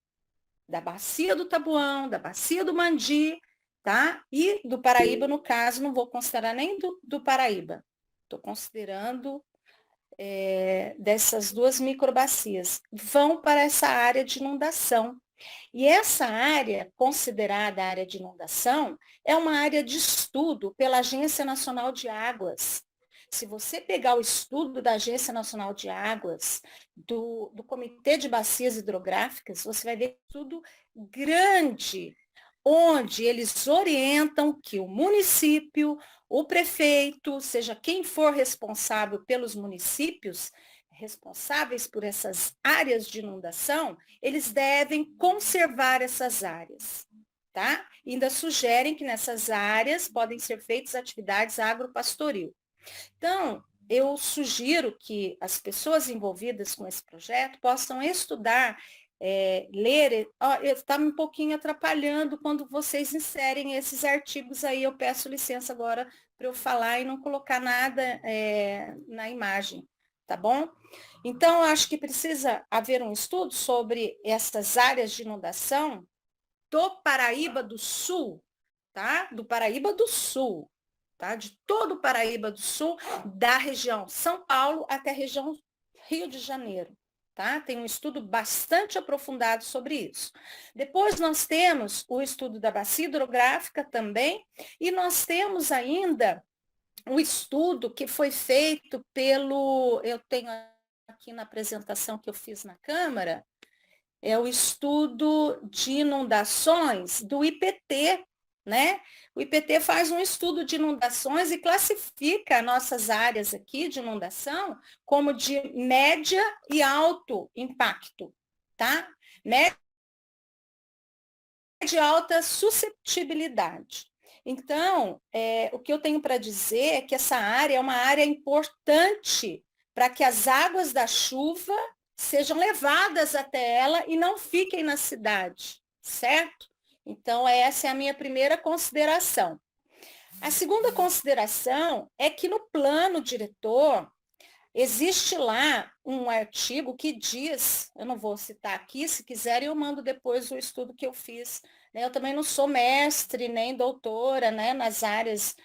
da bacia do Taboão, da bacia do Mandi, tá? E do Paraíba, no caso, não vou considerar nem do Paraíba. Estou considerando dessas 2 microbacias. Vão para essa área de inundação. E essa área, considerada área de inundação, é uma área de estudo pela Agência Nacional de Águas. Se você pegar o estudo da Agência Nacional de Águas, do Comitê de Bacias Hidrográficas, você vai ver tudo grande, onde eles orientam que o município, o prefeito, seja quem for responsável pelos municípios, responsáveis por essas áreas de inundação, eles devem conservar essas áreas, tá? E ainda sugerem que nessas áreas podem ser feitas atividades agropastoril. Então, eu sugiro que as pessoas envolvidas com esse projeto possam estudar, ler. Está me um pouquinho atrapalhando quando vocês inserem esses artigos aí, eu peço licença agora para eu falar e não colocar nada na imagem, tá bom? Então, eu acho que precisa haver um estudo sobre essas áreas de inundação do Paraíba do Sul, tá? Do Paraíba do Sul, tá? De todo o Paraíba do Sul, da região São Paulo até a região Rio de Janeiro, tá? Tem um estudo bastante aprofundado sobre isso. Depois nós temos o estudo da bacia hidrográfica também, e nós temos ainda o estudo que foi feito eu tenho aqui na apresentação que eu fiz na Câmara, é o estudo de inundações do IPT, né? O IPT faz um estudo de inundações e classifica nossas áreas aqui de inundação como de média e alto impacto, tá? Média e alta susceptibilidade. Então, o que eu tenho para dizer é que essa área é uma área importante para que as águas da chuva sejam levadas até ela e não fiquem na cidade, certo? Então, essa é a minha primeira consideração. A segunda consideração é que no plano diretor, existe lá um artigo que diz, eu não vou citar aqui, se quiserem eu mando depois o estudo que eu fiz, né? Eu também não sou mestre nem doutora, né, nas áreas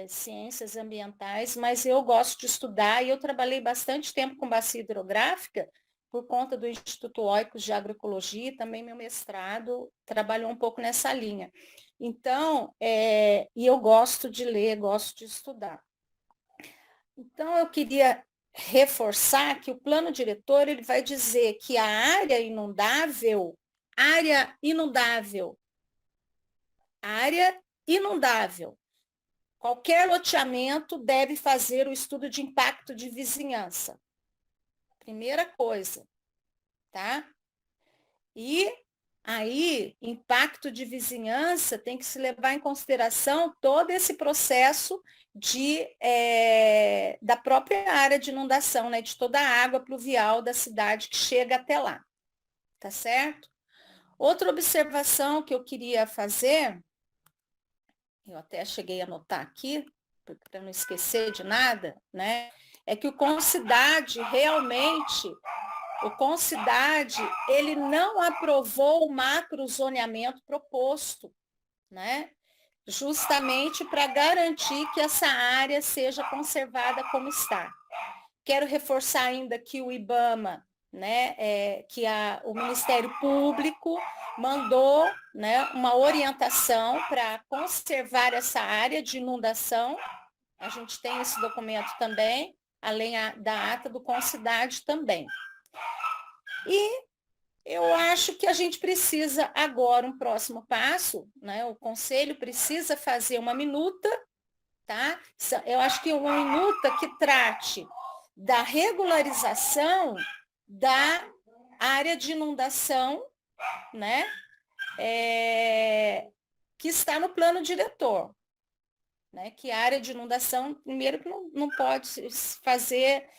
ciências ambientais, mas eu gosto de estudar e eu trabalhei bastante tempo com bacia hidrográfica por conta do Instituto Oikos de Agroecologia e também meu mestrado trabalhou um pouco nessa linha. Então, e eu gosto de ler, gosto de estudar. Então, eu queria reforçar que o plano diretor ele vai dizer que a área inundável, qualquer loteamento deve fazer o estudo de impacto de vizinhança. Primeira coisa, tá? E aí, impacto de vizinhança tem que se levar em consideração todo esse processo da própria área de inundação, né, de toda a água pluvial da cidade que chega até lá, tá certo? Outra observação que eu queria fazer, eu até cheguei a anotar aqui, para não esquecer de nada, né, é que o Concidade realmente, ele não aprovou o macrozoneamento proposto, né? Justamente para garantir que essa área seja conservada como está. Quero reforçar ainda que o IBAMA, né, o Ministério Público mandou, né, uma orientação para conservar essa área de inundação. A gente tem esse documento também, além da ata do Concidade também. E eu acho que a gente precisa agora, um próximo passo, né? O Conselho precisa fazer uma minuta, tá? Eu acho que uma minuta que trate da regularização da área de inundação, né? Que está no plano diretor. Né, que a área de inundação, primeiro, que não pode fazer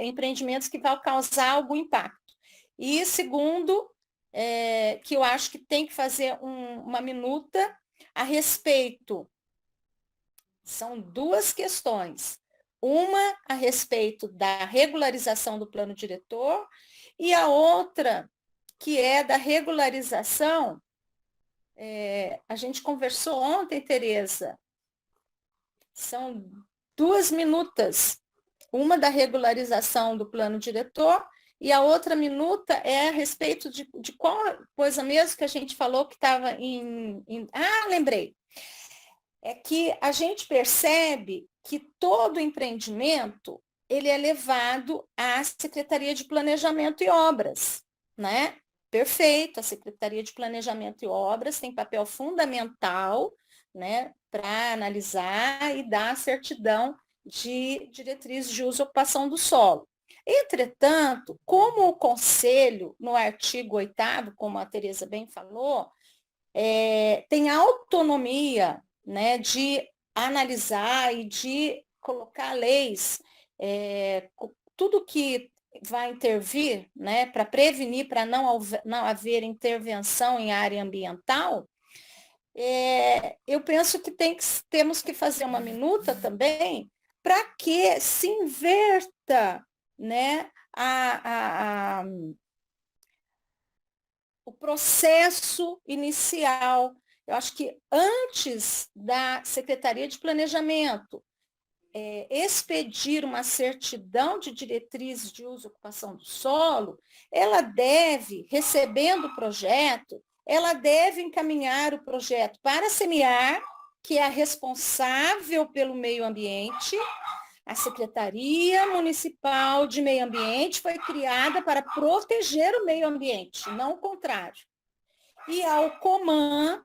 empreendimentos que vão causar algum impacto. E segundo, que eu acho que tem que fazer uma minuta a respeito, são duas questões. Uma a respeito da regularização do plano diretor e a outra que é da regularização, a gente conversou ontem, Tereza, são 2 minutas, uma da regularização do plano diretor e a outra minuta é a respeito de qual coisa mesmo que a gente falou que estava lembrei. É que a gente percebe que todo empreendimento ele é levado à Secretaria de Planejamento e Obras, né? Perfeito, a Secretaria de Planejamento e Obras tem papel fundamental, né, para analisar e dar a certidão de diretriz de uso e ocupação do solo. Entretanto, como o Conselho, no artigo 8º, como a Tereza bem falou, tem autonomia, né, de analisar e de colocar leis, tudo que vai intervir, né, para prevenir, para não haver intervenção em área ambiental, eu penso que temos que fazer uma minuta também para que se inverta, né, o processo inicial. Eu acho que antes da Secretaria de Planejamento expedir uma certidão de diretrizes de uso e ocupação do solo, ela deve, recebendo o projeto, ela deve encaminhar o projeto para a CEMIAR, que é a responsável pelo meio ambiente, A Secretaria Municipal de Meio Ambiente foi criada para proteger o meio ambiente, não o contrário. E a Alcoman,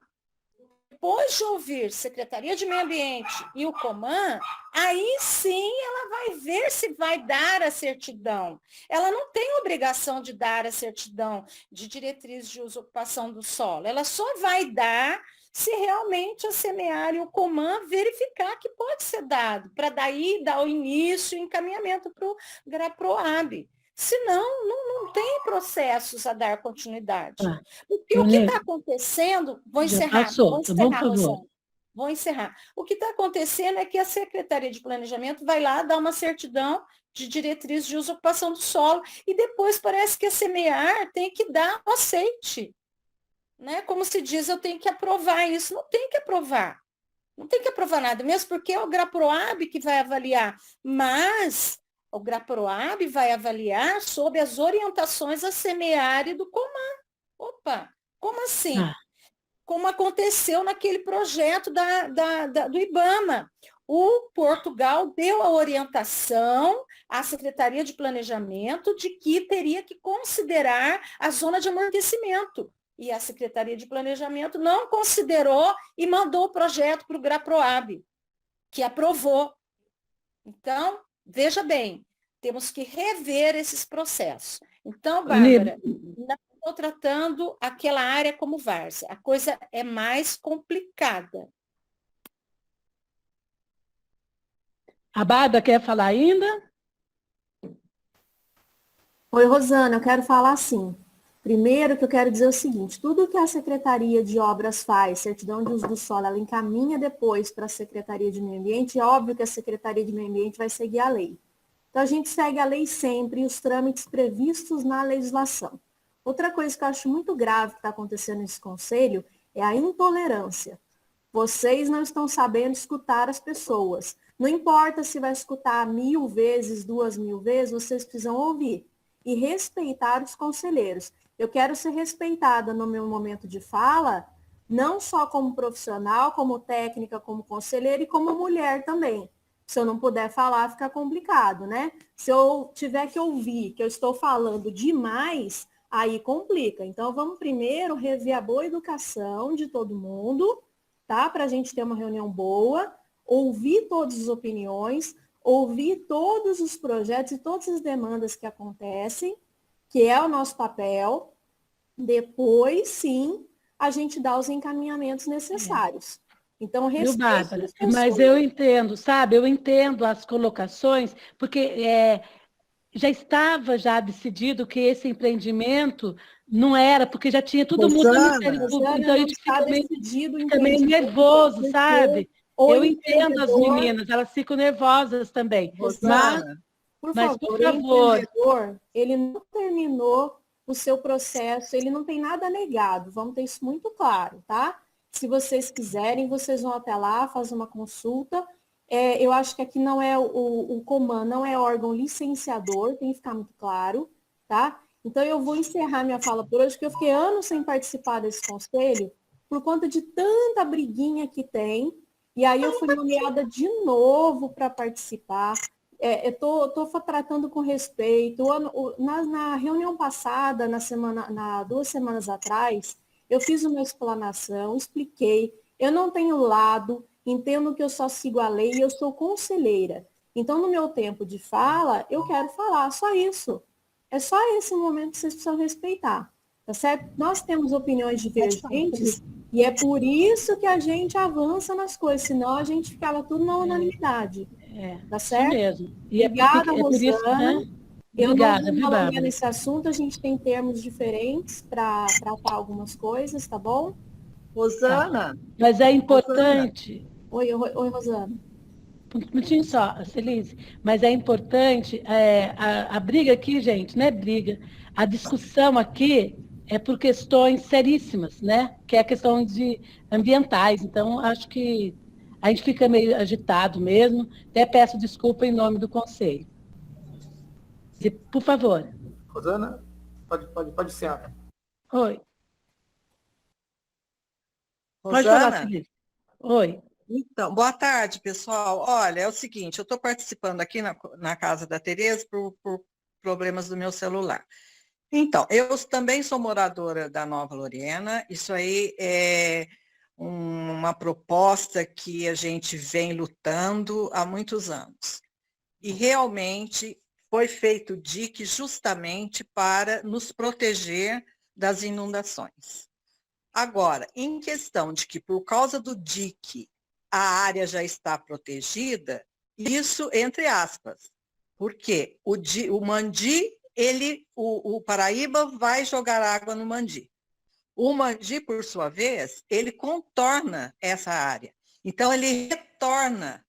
depois de ouvir Secretaria de Meio Ambiente e o Coman, aí sim ela vai ver se vai dar a certidão. Ela não tem obrigação de dar a certidão de diretriz de uso e ocupação do solo. Ela só vai dar se realmente a Semear e o Coman verificar que pode ser dado, para daí dar o início e encaminhamento para o GRAPROAB. Senão, não tem processos a dar continuidade. Porque o que está acontecendo, vou encerrar, Rosana. Vou encerrar. O que está acontecendo é que a Secretaria de Planejamento vai lá dar uma certidão de diretriz de uso e ocupação do solo, e depois parece que a Semear tem que dar o aceite. Né? Como se diz, eu tenho que aprovar isso. Não tem que aprovar. Não tem que aprovar nada, mesmo porque é o GRAPROAB que vai avaliar. Mas o GRAPROAB vai avaliar sob as orientações da Semear e do Coman. Opa, como assim? Como aconteceu naquele projeto do IBAMA. O Portugal deu a orientação à Secretaria de Planejamento de que teria que considerar a zona de amortecimento. E a Secretaria de Planejamento não considerou e mandou o projeto para o GRAPROAB, que aprovou. Então, veja bem, temos que rever esses processos. Então, Bárbara, não estou tratando aquela área como várzea. A coisa é mais complicada. A Bárbara quer falar ainda? Oi, Rosana, eu quero falar assim. Primeiro que eu quero dizer o seguinte, tudo que a Secretaria de Obras faz, certidão de uso do solo, ela encaminha depois para a Secretaria de Meio Ambiente, é óbvio que a Secretaria de Meio Ambiente vai seguir a lei. Então, a gente segue a lei sempre e os trâmites previstos na legislação. Outra coisa que eu acho muito grave que está acontecendo nesse conselho é a intolerância. Vocês não estão sabendo escutar as pessoas. Não importa se vai escutar 1000 vezes, 2000 vezes, vocês precisam ouvir e respeitar os conselheiros. Eu quero ser respeitada no meu momento de fala, não só como profissional, como técnica, como conselheira e como mulher também. Se eu não puder falar, fica complicado, né? Se eu tiver que ouvir que eu estou falando demais, aí complica. Então, vamos primeiro rever a boa educação de todo mundo, tá? Para a gente ter uma reunião boa, ouvir todas as opiniões, ouvir todos os projetos e todas as demandas que acontecem, que é o nosso papel. Depois, sim, a gente dá os encaminhamentos necessários. Então, Bárbara, mas eu entendo, sabe? Eu entendo as colocações, porque já estava decidido que esse empreendimento não era, porque já tinha todo mundo no Ministério Público, então a gente fica meio nervoso, sabe? Eu entendo as meninas, elas ficam nervosas também. Rosana, por favor, o empreendedor, ele não terminou o seu processo, ele não tem nada negado, vamos ter isso muito claro, tá? Se vocês quiserem, vocês vão até lá, fazem uma consulta. Eu acho que aqui não é o Coman, não é órgão licenciador, tem que ficar muito claro, tá? Então, eu vou encerrar minha fala por hoje, porque eu fiquei anos sem participar desse conselho, por conta de tanta briguinha que tem, e aí eu fui nomeada de novo para participar. Estou tratando com respeito. Na reunião passada, 2 semanas atrás, eu fiz uma explanação, expliquei. Eu não tenho lado, entendo que eu só sigo a lei e eu sou conselheira. Então, no meu tempo de fala, eu quero falar, só isso. É só esse momento que vocês precisam respeitar, tá certo? Nós temos opiniões divergentes e é por isso que a gente avança nas coisas, senão a gente ficava tudo na unanimidade. Tá certo? Isso mesmo. E obrigada, Rosana. Isso, né? Eu Obrigada, não vou alongar nesse assunto, a gente tem termos diferentes para tratar algumas coisas, tá bom? Rosana. Tá. Mas é importante. Rosana. Oi, Rosana. Um minutinho só, Celise. Mas é importante, a briga aqui, gente, não é briga. A discussão aqui é por questões seríssimas, né? Que é a questão de ambientais. Então, acho que a gente fica meio agitado mesmo. Até peço desculpa em nome do Conselho. Por favor. Rosana, pode ser. Oi. Rosana? Pode falar, Felipe. Oi. Então, boa tarde, pessoal. Olha, é o seguinte, eu estou participando aqui na casa da Tereza por problemas do meu celular. Então, eu também sou moradora da Nova Lorena, isso aí é uma proposta que a gente vem lutando há muitos anos. E realmente foi feito o DIC justamente para nos proteger das inundações. Agora, em questão de que por causa do DIC a área já está protegida, isso entre aspas, porque o Mandi, o Paraíba vai jogar água no Mandi. O Mandi, por sua vez, ele contorna essa área. Então, ele retorna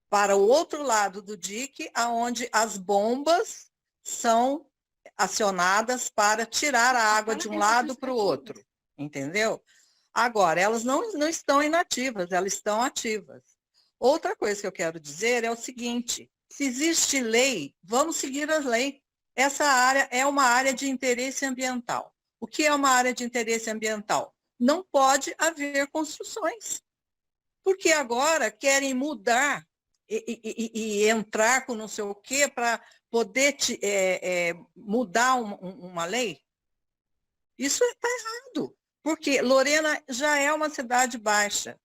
para o outro lado do dique, aonde as bombas são acionadas para tirar a água de um lado para o outro, entendeu? Agora, elas não estão inativas, elas estão ativas. Outra coisa que eu quero dizer é o seguinte, se existe lei, vamos seguir as leis. Essa área é uma área de interesse ambiental. O que é uma área de interesse ambiental? Não pode haver construções. Porque agora querem mudar e entrar com não sei o quê para poder mudar uma lei. Isso está errado. Porque Lorena já é uma cidade baixa.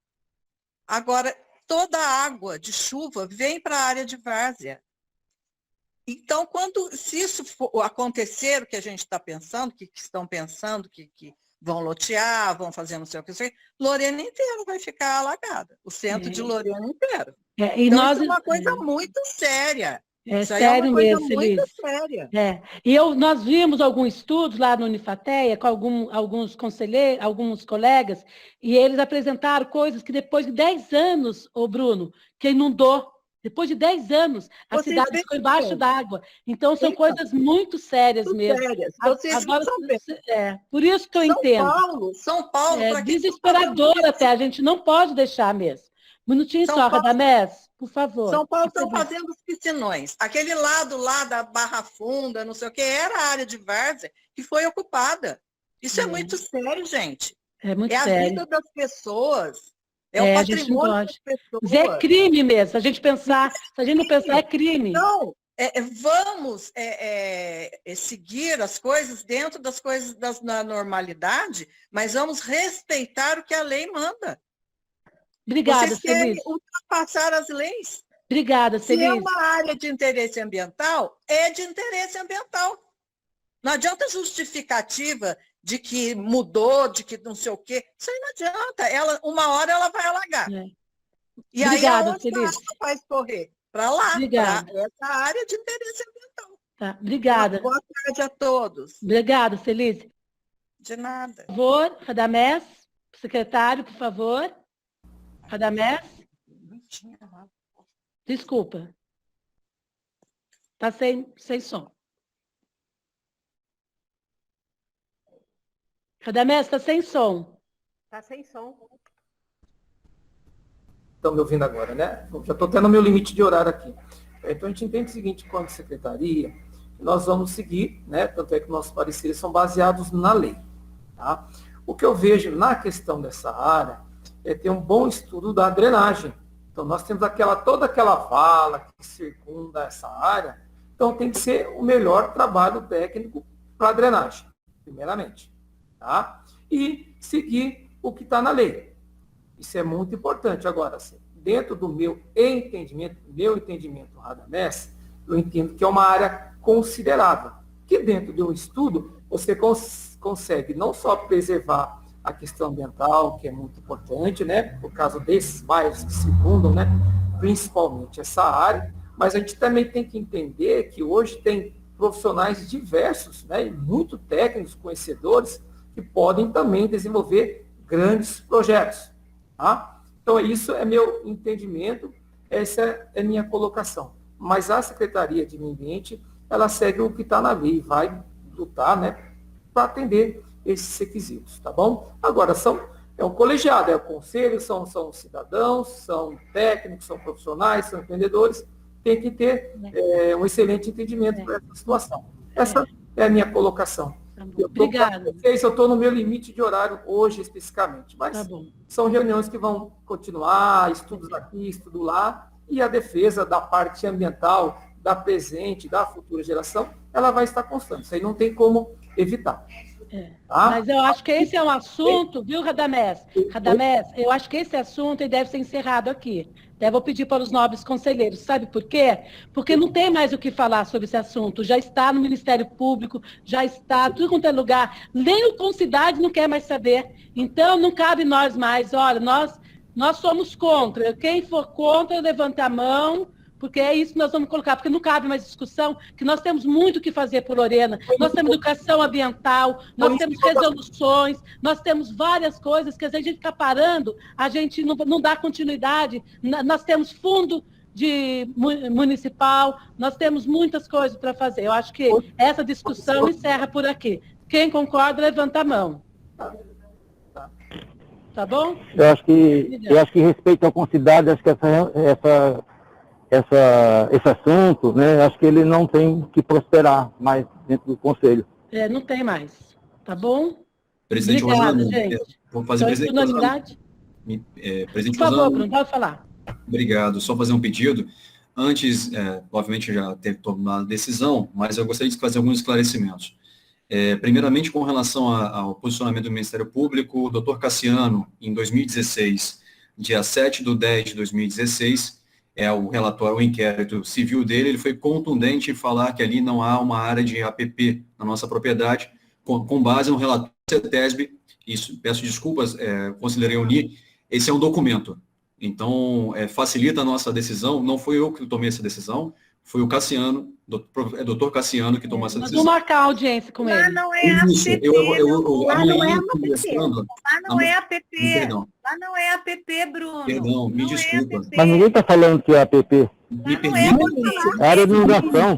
Agora, toda a água de chuva vem para a área de várzea. Então, se isso for acontecer, o que a gente está pensando, que estão pensando, que vão lotear, vão fazer não sei o que, Lorena inteira vai ficar alagada. O centro de Lorena inteiro. E então, nós, isso é uma coisa muito séria. É isso sério é uma coisa mesmo, muito Feliz. séria. E nós vimos alguns estudos lá no Unifateia com alguns conselheiros, alguns colegas, e eles apresentaram coisas que depois de 10 anos, Bruno, que inundou. Depois de 10 anos, a cidade ficou embaixo d'água. Então, são coisas muito sérias mesmo. Sérias. Agora, por isso que eu entendo. São Paulo. É desesperador até, a gente não pode deixar mesmo. Um minutinho só, Radamés, por favor. São Paulo estão fazendo os piscinões. Aquele lado lá da Barra Funda, não sei o que, era a área de várzea que foi ocupada. Isso é muito sério, gente. É muito sério. sério. É a vida das pessoas. É o patrimônio das pessoas. Mas é crime mesmo, se a gente não pensar, é crime. Então, vamos seguir as coisas dentro das coisas da normalidade, mas vamos respeitar o que a lei manda. Obrigada, Vocês querem Feliz. ultrapassar as leis. Obrigada, Feliz. Se é uma área de interesse ambiental, é de interesse ambiental. Não adianta justificativa de que mudou, de que não sei o quê. Isso aí não adianta. Uma hora ela vai alagar. E Obrigada, aí aonde Feliz. a água vai escorrer? Para lá, para essa área de interesse ambiental. Tá, obrigada. Boa tarde a todos. Obrigada, Feliz. De nada. Por favor, Radamés, secretário, por favor. Radamés? Desculpa. Está sem som. Radamés, está sem som. Está sem som. Estão me ouvindo agora, né? Já estou tendo meu limite de horário aqui. Então, a gente entende o seguinte, quanto secretaria, nós vamos seguir, né? Tanto é que nossos pareceres são baseados na lei. Tá? O que eu vejo na questão dessa área é ter um bom estudo da drenagem. Então, nós temos toda aquela vala que circunda essa área, então tem que ser o melhor trabalho técnico para a drenagem, primeiramente. Tá? E seguir o que está na lei. Isso é muito importante. Agora, assim, dentro do meu entendimento, Radamés, eu entendo que é uma área considerável, que dentro de um estudo você consegue não só preservar a questão ambiental, que é muito importante, né, por causa desses bairros que circundam, né, principalmente essa área, mas a gente também tem que entender que hoje tem profissionais diversos, né, e muito técnicos, conhecedores, que podem também desenvolver grandes projetos. Tá? Então, isso é meu entendimento, essa é minha colocação. Mas a Secretaria de Meio Ambiente, ela segue o que está na lei, vai lutar, né, para atender esses requisitos, tá bom? Agora, é um colegiado, é o conselho, são cidadãos, são técnicos, são profissionais, são empreendedores, tem que ter um excelente entendimento para essa situação. Essa é a minha colocação. Tá bom. Eu Obrigada. estou no meu limite de horário hoje, especificamente. Mas Tá bom. são reuniões que vão continuar, estudos aqui, estudo lá, e a defesa da parte ambiental, da presente, da futura geração, ela vai estar constante. Isso aí não tem como evitar. Tá? Mas eu acho que esse é um assunto, viu, Radamés? Radamés, eu acho que esse assunto ele deve ser encerrado aqui. Daí eu vou pedir para os nobres conselheiros. Sabe por quê? Porque não tem mais o que falar sobre esse assunto. Já está no Ministério Público, já está tudo quanto é lugar. Nem o Concidade não quer mais saber. Então, não cabe nós mais. Olha, nós somos contra. Quem for contra, levanta a mão, porque é isso que nós vamos colocar, porque não cabe mais discussão, que nós temos muito o que fazer por Lorena. Nós temos educação ambiental, nós temos resoluções, nós temos várias coisas que, se a gente ficar parando, a gente não dá continuidade. Nós temos fundo municipal, nós temos muitas coisas para fazer. Eu acho que essa discussão encerra por aqui. Quem concorda, levanta a mão. Tá bom? Eu acho que respeito ao Concidade, acho que esse assunto, né, acho que ele não tem que prosperar mais dentro do Conselho. Não tem mais. Tá bom? Presidente Obrigada, Rosana, gente. vou fazer Então, presidente unanimidade? Presidente Por favor, Rosana, Bruno, pode falar. Obrigado. Só fazer um pedido. Antes, obviamente, já teve tomado a decisão, mas eu gostaria de fazer alguns esclarecimentos. Primeiramente, com relação ao posicionamento do Ministério Público, o doutor Cassiano, em 2016, dia 7/10/2016, o relatório, o inquérito civil dele, ele foi contundente em falar que ali não há uma área de APP na nossa propriedade, com base no relatório CETESB, isso, peço desculpas, conselheiro Euni, esse é um documento. Então, facilita a nossa decisão, não foi eu que tomei essa decisão, foi o Cassiano, doutor Cassiano, que tomou essa decisão. Vamos marcar a audiência com ele. Lá não é APP, lá não é APP. Lá não é APP. Perdão. Lá não é APP, Bruno. Perdão, me desculpa. Mas ninguém está falando que é APP. Me permita. É área de inundação.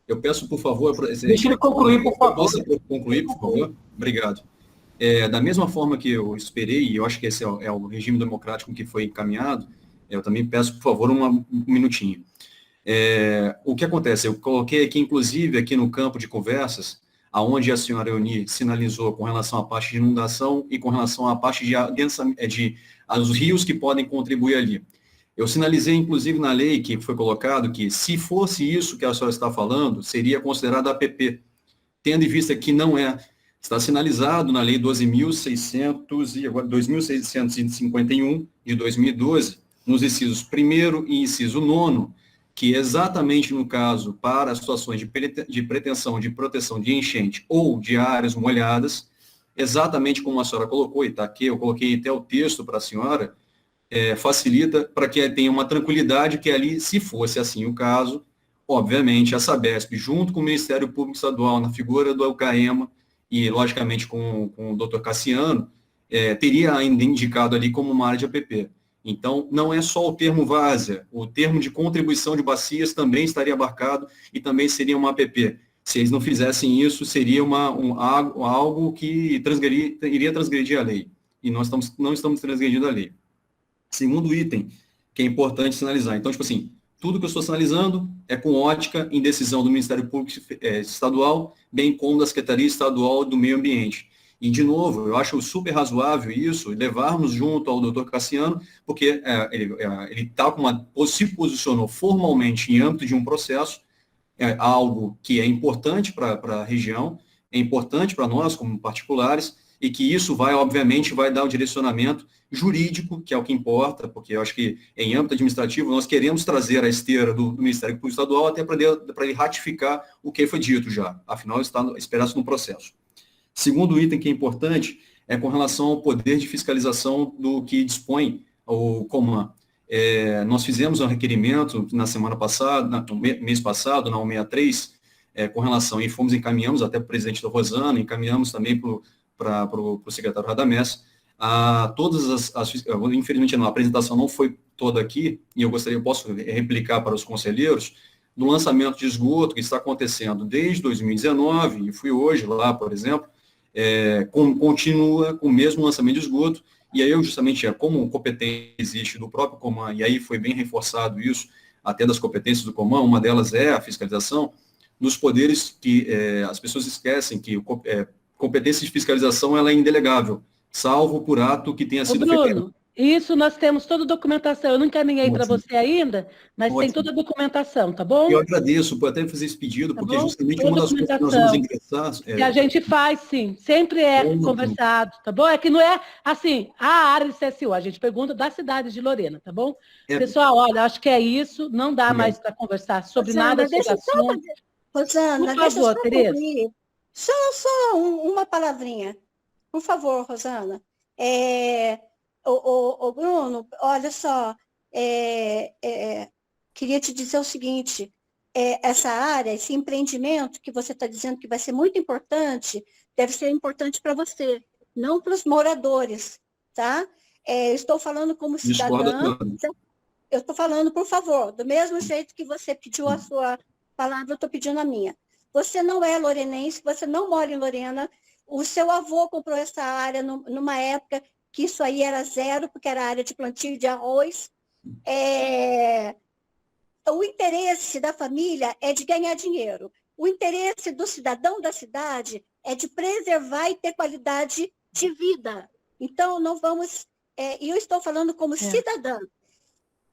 Eu peço, por favor... Deixa ele concluir, por favor. Posso concluir, por favor? Obrigado. Da mesma forma que eu esperei, e eu acho que esse é o regime democrático que foi encaminhado, eu também peço, por favor, um minutinho. O que acontece? Eu coloquei aqui, inclusive, aqui no campo de conversas, aonde a senhora Euni sinalizou com relação à parte de inundação e com relação à parte aos rios que podem contribuir ali. Eu sinalizei, inclusive, na lei que foi colocado que, se fosse isso que a senhora está falando, seria considerado APP, tendo em vista que não é. Está sinalizado na lei 12.651 de 2012, nos incisos 1º e inciso 9º, que exatamente no caso, para situações de pretensão de proteção de enchente ou de áreas molhadas, exatamente como a senhora colocou, e está aqui, eu coloquei até o texto para a senhora, facilita para que tenha uma tranquilidade que ali, se fosse assim o caso, obviamente a Sabesp, junto com o Ministério Público Estadual, na figura do Elcaema, e logicamente com o doutor Cassiano, teria ainda indicado ali como uma área de APP. Então, não é só o termo várzea, o termo de contribuição de bacias também estaria abarcado e também seria uma APP. Se eles não fizessem isso, seria algo que iria transgredir a lei. E nós não estamos transgredindo a lei. Segundo item, que é importante sinalizar. Então, tipo assim, tudo que eu estou sinalizando é com ótica em decisão do Ministério Público Estadual, bem como da Secretaria Estadual do Meio Ambiente. E, de novo, eu acho super razoável isso, levarmos junto ao doutor Cassiano, porque ele se posicionou formalmente em âmbito de um processo, algo que é importante para a região, é importante para nós como particulares, e que isso obviamente, vai dar o direcionamento jurídico, que é o que importa, porque eu acho que em âmbito administrativo nós queremos trazer a esteira do Ministério Público Estadual até para ele ratificar o que foi dito já, afinal está esperado no processo. Segundo item que é importante é com relação ao poder de fiscalização do que dispõe o Coman. Nós fizemos um requerimento na semana passada, no mês passado, na 163, com relação, e encaminhamos até para o presidente da Rosana, encaminhamos também para o secretário Radamés, todas infelizmente a apresentação não foi toda aqui, e eu posso replicar para os conselheiros, do lançamento de esgoto que está acontecendo desde 2019, e fui hoje lá, por exemplo, continua com o mesmo lançamento de esgoto, e aí eu justamente, como competência existe do próprio Coman, e aí foi bem reforçado isso, até das competências do Coman, uma delas é a fiscalização, nos poderes que as pessoas esquecem que competência de fiscalização ela é indelegável, salvo por ato que tenha sido feito. Bruno, isso nós temos toda a documentação. Eu não encaminhei para Ótimo. você ainda, mas tem toda a documentação, tá bom? Eu agradeço por até fazer esse pedido, Tá porque bom? justamente Toda uma das coisas que nós vamos ingressar... Que a gente faz, sim. Sempre é conversado, tá bom? É que não é, assim, a área de CSU. A gente pergunta da cidade de Lorena, tá bom? Pessoal, olha, acho que é isso. Não dá mais para conversar sobre nada sobre assunto. Rosana, Por favor, Tereza. Só uma palavrinha. Por favor, Rosana. Bruno, olha só, queria te dizer o seguinte, essa área, esse empreendimento que você está dizendo que vai ser muito importante, deve ser importante para você, não para os moradores, tá? Eu estou falando como cidadã, eu estou falando, por favor, do mesmo jeito que você pediu a sua palavra, eu estou pedindo a minha. Você não é lorenense, você não mora em Lorena, o seu avô comprou essa área numa época que isso aí era zero, porque era área de plantio de arroz. O interesse da família é de ganhar dinheiro. O interesse do cidadão da cidade é de preservar e ter qualidade de vida. Então, não vamos... E eu estou falando como cidadã.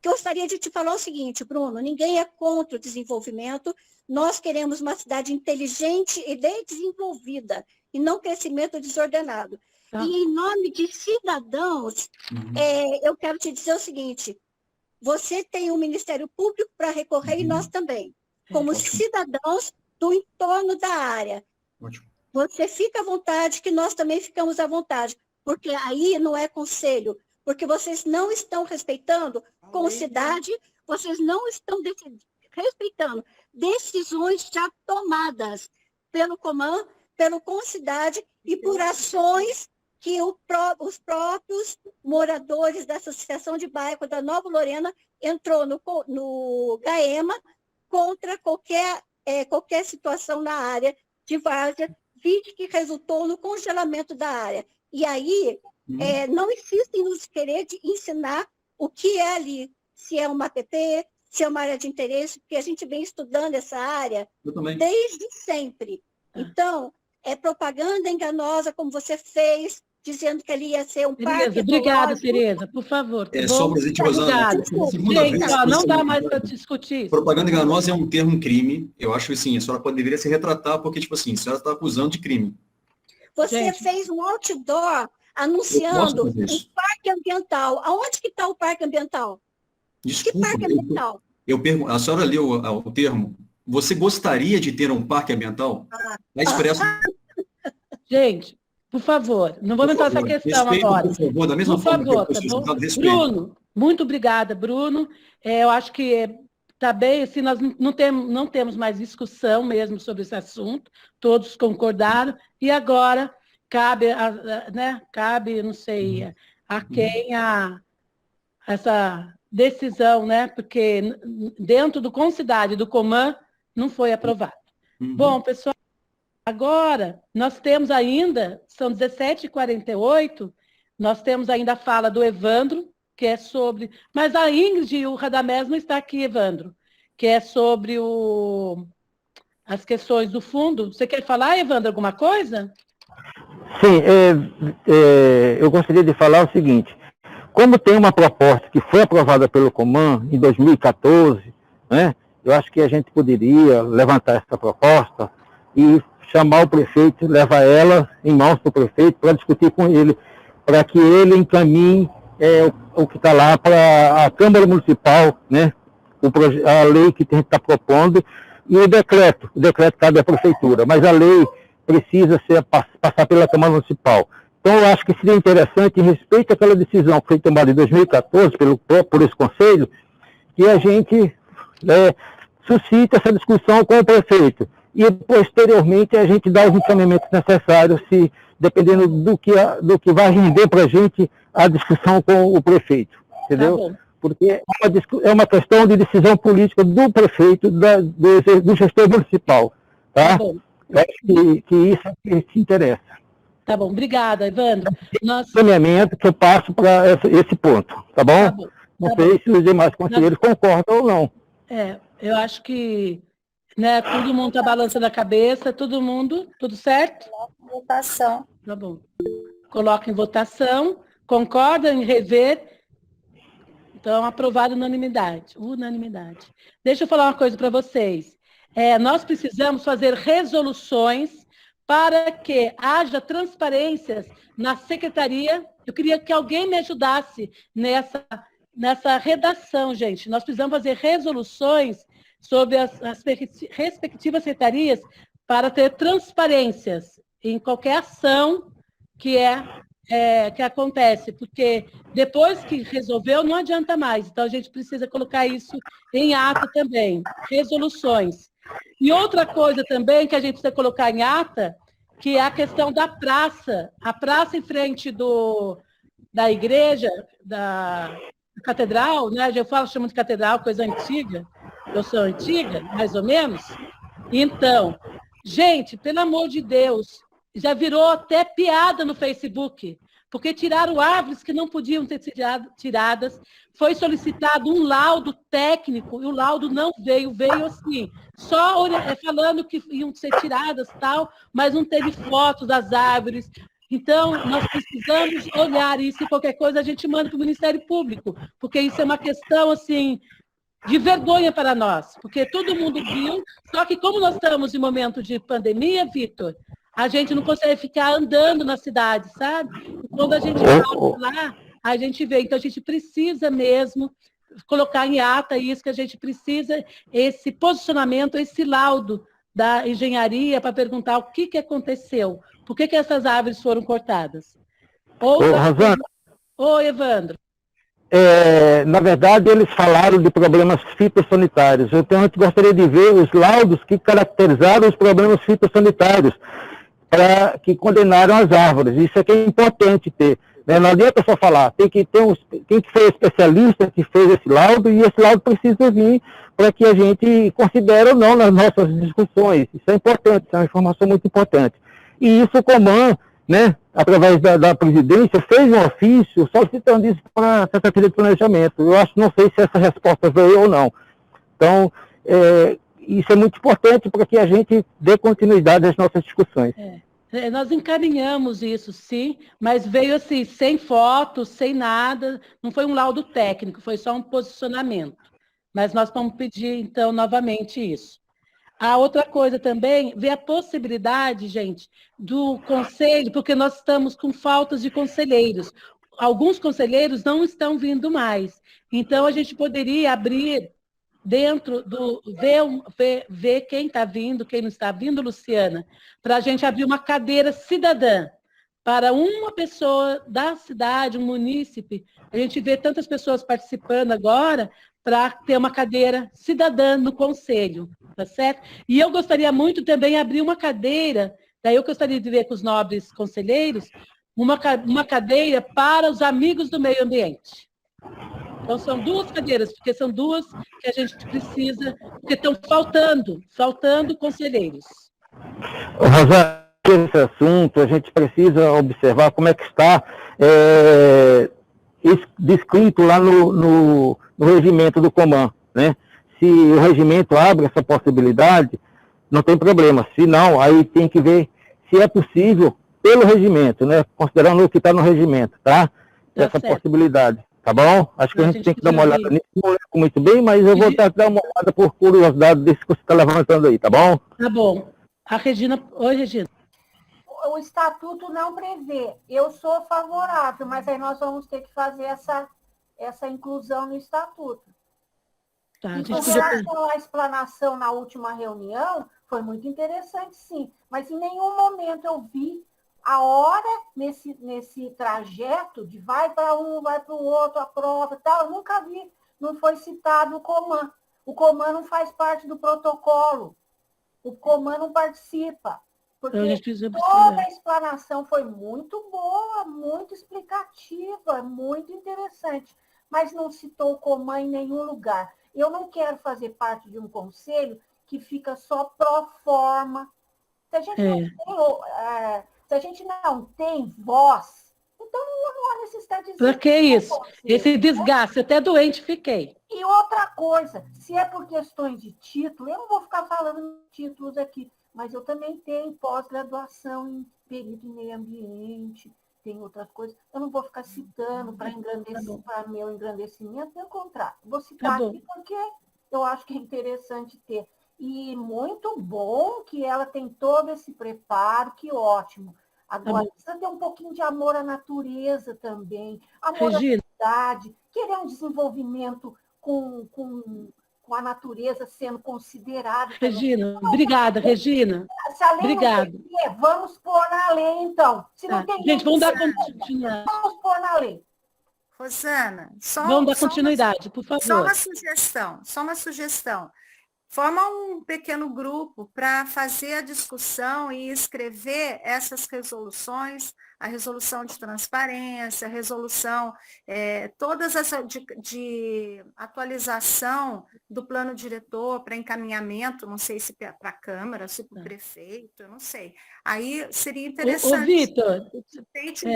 Gostaria de te falar o seguinte, Bruno, ninguém é contra o desenvolvimento, nós queremos uma cidade inteligente e desenvolvida, e não crescimento desordenado. E em nome de cidadãos, eu quero te dizer o seguinte, você tem um Ministério Público para recorrer e nós também, como cidadãos do entorno da área. Você fica à vontade, que nós também ficamos à vontade, porque aí não é conselho, porque vocês não estão respeitando com cidade, vocês não estão respeitando decisões já tomadas pelo Coman, pelo Concidade e por ações que os próprios moradores da Associação de Bairro da Nova Lorena entrou no GAEMA contra qualquer situação na área de várzea, que resultou no congelamento da área. E aí, não insistem nos querer de ensinar o que é ali, se é uma APP, se é uma área de interesse, porque a gente vem estudando essa área desde sempre. Então, é propaganda enganosa, como você fez, dizendo que ali ia ser um parque. Obrigada, Tereza, por favor. Tá só para dizer, Rosana, gente, não dá mais para discutir. Propaganda enganosa é um termo, um crime. Eu acho que assim, a senhora deveria se retratar, porque, tipo assim, a senhora está acusando de crime. Você fez um outdoor anunciando um parque ambiental. Aonde que está o parque ambiental? Desculpa, que parque ambiental? A senhora leu o termo. Você gostaria de ter um parque ambiental? Expresso. Gente, por favor, não vamos entrar nessa questão agora. Por favor, da mesma forma favor, que eu sou tá respeito. Bruno, muito obrigada, Bruno. Eu acho que está bem, assim, nós não temos mais discussão mesmo sobre esse assunto, todos concordaram, e agora cabe, não sei, a quem essa decisão, né? Porque dentro do Concidade, do Coman, não foi aprovado. Bom, pessoal, agora nós temos ainda, são 17h48, nós temos ainda a fala do Evandro, que é sobre... Mas a Ingrid e o Radamés não está aqui, Evandro, que é sobre as questões do fundo. Você quer falar, Evandro, alguma coisa? Sim, eu gostaria de falar o seguinte. Como tem uma proposta que foi aprovada pelo Coman em 2014, né, eu acho que a gente poderia levantar essa proposta e chamar o prefeito, levar ela em mãos do prefeito para discutir com ele, para que ele encaminhe o que está lá para a Câmara Municipal, né, a lei que a gente está propondo, e o decreto cabe à Prefeitura, mas a lei precisa passar pela Câmara Municipal. Então, eu acho que seria interessante, em respeito àquela decisão que foi tomada em 2014 por esse Conselho, que a gente suscite essa discussão com o prefeito e, posteriormente, a gente dá os encaminhamentos necessários, dependendo do que vai render para a gente a discussão com o prefeito, entendeu? Tá, porque é uma questão de decisão política do prefeito, do gestor municipal, tá? Eu acho que isso é o que interessa. Tá bom, obrigada, Evandro. Encaminhamento que eu passo para esse ponto, tá bom? Não sei se os demais conselheiros concordam ou não. Eu acho que Né? Todo mundo está balançando a cabeça, todo mundo, tudo certo? Votação. Tá bom. Coloca em votação, concorda em rever? Então, aprovado unanimidade. Unanimidade. Deixa eu falar uma coisa para vocês. Nós precisamos fazer resoluções para que haja transparências na secretaria. Eu queria que alguém me ajudasse nessa redação, gente. Nós precisamos fazer resoluções sobre as respectivas secretarias para ter transparências em qualquer ação que acontece, porque depois que resolveu, não adianta mais. Então, a gente precisa colocar isso em ata também, resoluções. E outra coisa também que a gente precisa colocar em ata, que é a questão da praça. A praça em frente da igreja, da catedral, né? Eu chamo de catedral, coisa antiga. Eu sou antiga, mais ou menos. Então, gente, pelo amor de Deus, já virou até piada no Facebook, porque tiraram árvores que não podiam ter tiradas. Foi solicitado um laudo técnico e o laudo não veio. Veio assim, só falando que iam ser tiradas tal, mas não teve fotos das árvores. Então, nós precisamos olhar isso e qualquer coisa a gente manda para o Ministério Público, porque isso é uma questão assim de vergonha para nós, porque todo mundo viu, só que como nós estamos em momento de pandemia, Vitor, a gente não consegue ficar andando na cidade, sabe? E quando a gente vai lá, a gente vê. Então, a gente precisa mesmo colocar em ata isso, que a gente precisa esse posicionamento, esse laudo da engenharia para perguntar o que aconteceu, por que essas árvores foram cortadas. Oi, Evandro. Na verdade, eles falaram de problemas fitossanitários. Então, a gente gostaria de ver os laudos que caracterizaram os problemas fitossanitários, que condenaram as árvores. Isso é que é importante ter. Né? Não adianta só falar, tem que ter quem que foi o especialista que fez esse laudo, e esse laudo precisa vir para que a gente considere ou não nas nossas discussões. Isso é importante, isso é uma informação muito importante. E isso o Coman, né, através da presidência, fez um ofício solicitando isso para a Secretaria de Planejamento. Eu não sei se essa resposta veio ou não. Então, isso é muito importante para que a gente dê continuidade às nossas discussões. Nós encaminhamos isso, sim, mas veio assim, sem fotos, sem nada, não foi um laudo técnico, foi só um posicionamento. Mas nós vamos pedir, então, novamente isso. A outra coisa também, ver a possibilidade, gente, do conselho, porque nós estamos com faltas de conselheiros. Alguns conselheiros não estão vindo mais. Então, a gente poderia abrir dentro do... ver quem está vindo, quem não está vindo, Luciana, para a gente abrir uma cadeira cidadã para uma pessoa da cidade, um munícipe. A gente vê tantas pessoas participando agora para ter uma cadeira cidadã no conselho, tá certo? E eu gostaria muito também de abrir uma cadeira, daí eu gostaria de ver com os nobres conselheiros, uma cadeira para os amigos do meio ambiente. Então, são duas cadeiras, porque são duas que a gente precisa, porque estão faltando conselheiros. Rosângela, esse assunto, a gente precisa observar como é que está descrito lá no regimento do Coman, né? Se o regimento abre essa possibilidade, não tem problema. Se não, aí tem que ver se é possível pelo regimento, né? Considerando o que está no regimento, tá? Essa possibilidade, tá bom? Acho que a gente tem que dar uma olhada nisso. Não lembro muito bem, mas eu vou dar uma olhada por curiosidade desse que você está levantando aí, tá bom? Tá bom. A Regina... Oi, Regina. O estatuto não prevê. Eu sou favorável, mas aí nós vamos ter que fazer essa inclusão no estatuto. Tá, e com relação à explanação na última reunião, foi muito interessante, sim. Mas em nenhum momento eu vi a hora nesse trajeto de vai para um, vai para o outro, a prova e tal. Eu nunca vi, não foi citado o Coman. O Coman não faz parte do protocolo. O Coman não participa. Porque toda a explanação foi muito boa, muito explicativa, muito interessante, mas não citou o Coman em nenhum lugar. Eu não quero fazer parte de um conselho que fica só pró forma. Se a gente não tem voz, então não há necessidade de... Para que isso? Esse desgaste, até doente fiquei. E outra coisa, se é por questões de título, eu não vou ficar falando de títulos aqui, mas eu também tenho pós-graduação em perito em meio ambiente, tem outras coisas. Eu não vou ficar citando para engrandecer, para meu engrandecimento, pelo contrário. Vou citar aqui porque eu acho que é interessante ter. E muito bom que ela tem todo esse preparo, que ótimo. Agora, precisa ter um pouquinho de amor à natureza também, amor à cidade, querer um desenvolvimento com a natureza sendo considerada. Regina, obrigada, Regina. Se a lei obrigada. Não tem, vamos pôr na lei, então. Se não tem gente, vamos dar continuidade. Vamos pôr na lei. Rosana, vamos dar continuidade, por favor. Só uma sugestão. Forma um pequeno grupo para fazer a discussão e escrever essas resoluções, a resolução de transparência, a resolução, todas essa de atualização do plano diretor para encaminhamento, não sei se para a Câmara, se para o prefeito, eu não sei. Aí seria interessante. O Vitor,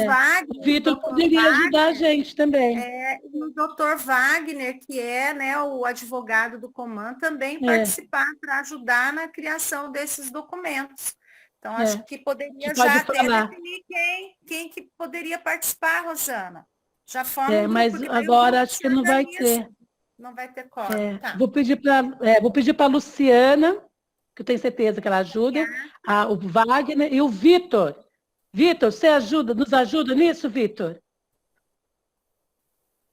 Wagner, o Vitor poderia ajudar a gente também. O doutor Wagner, que é, né, o advogado do Coman, também participar para ajudar na criação desses documentos. Então, acho que poderia já até definir quem que poderia participar, Rosana. Já forma um grupo, mas agora acho que não vai ter. Não vai ter quórum, tá. Vou pedir para a Luciana, que eu tenho certeza que ela ajuda, o Wagner e o Vitor. Vitor, você nos ajuda nisso, Vitor?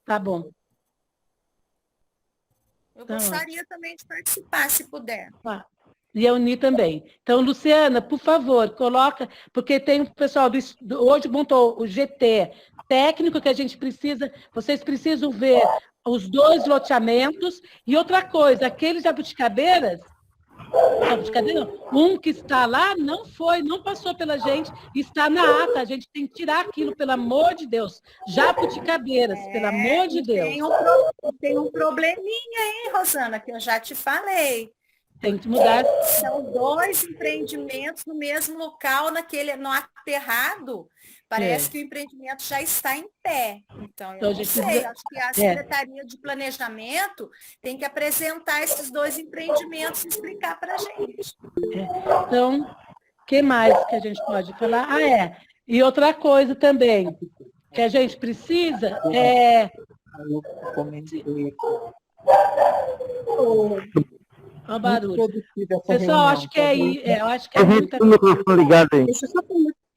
Tá bom. Eu gostaria também de participar, se puder. E a Uni também. Então, Luciana, por favor, coloca, porque tem o pessoal hoje montou o GT técnico que a gente precisa, vocês precisam ver os 2 loteamentos, e outra coisa, aqueles jabuticabeiras, um que está lá não passou pela gente, está na ata, a gente tem que tirar aquilo, pelo amor de Deus. Jabuticabeiras, pelo amor de Deus. Tem um probleminha, hein, Rosana, que eu já te falei. Tem que mudar. São 2 empreendimentos no mesmo local, no aterrado. Parece que o empreendimento já está em pé. Então, eu não sei. Acho que a Secretaria de Planejamento tem que apresentar esses 2 empreendimentos e explicar para a gente. Então, o que mais que a gente pode falar? E outra coisa também que a gente precisa Olha o barulho. Pessoal, acho que eu acho que é muita coisa. Deixa eu só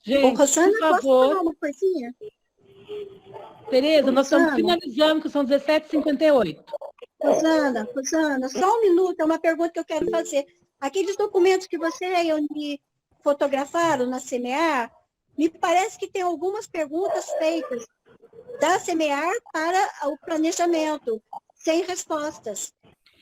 gente, Rosana, por favor. Posso falar uma coisinha? Tereza, nós estamos finalizando, que são 17h58. Rosana, só um minuto, é uma pergunta que eu quero fazer. Aqueles documentos que você e eu me fotografaram na CMEAR, me parece que tem algumas perguntas feitas da CMEAR para o planejamento, sem respostas.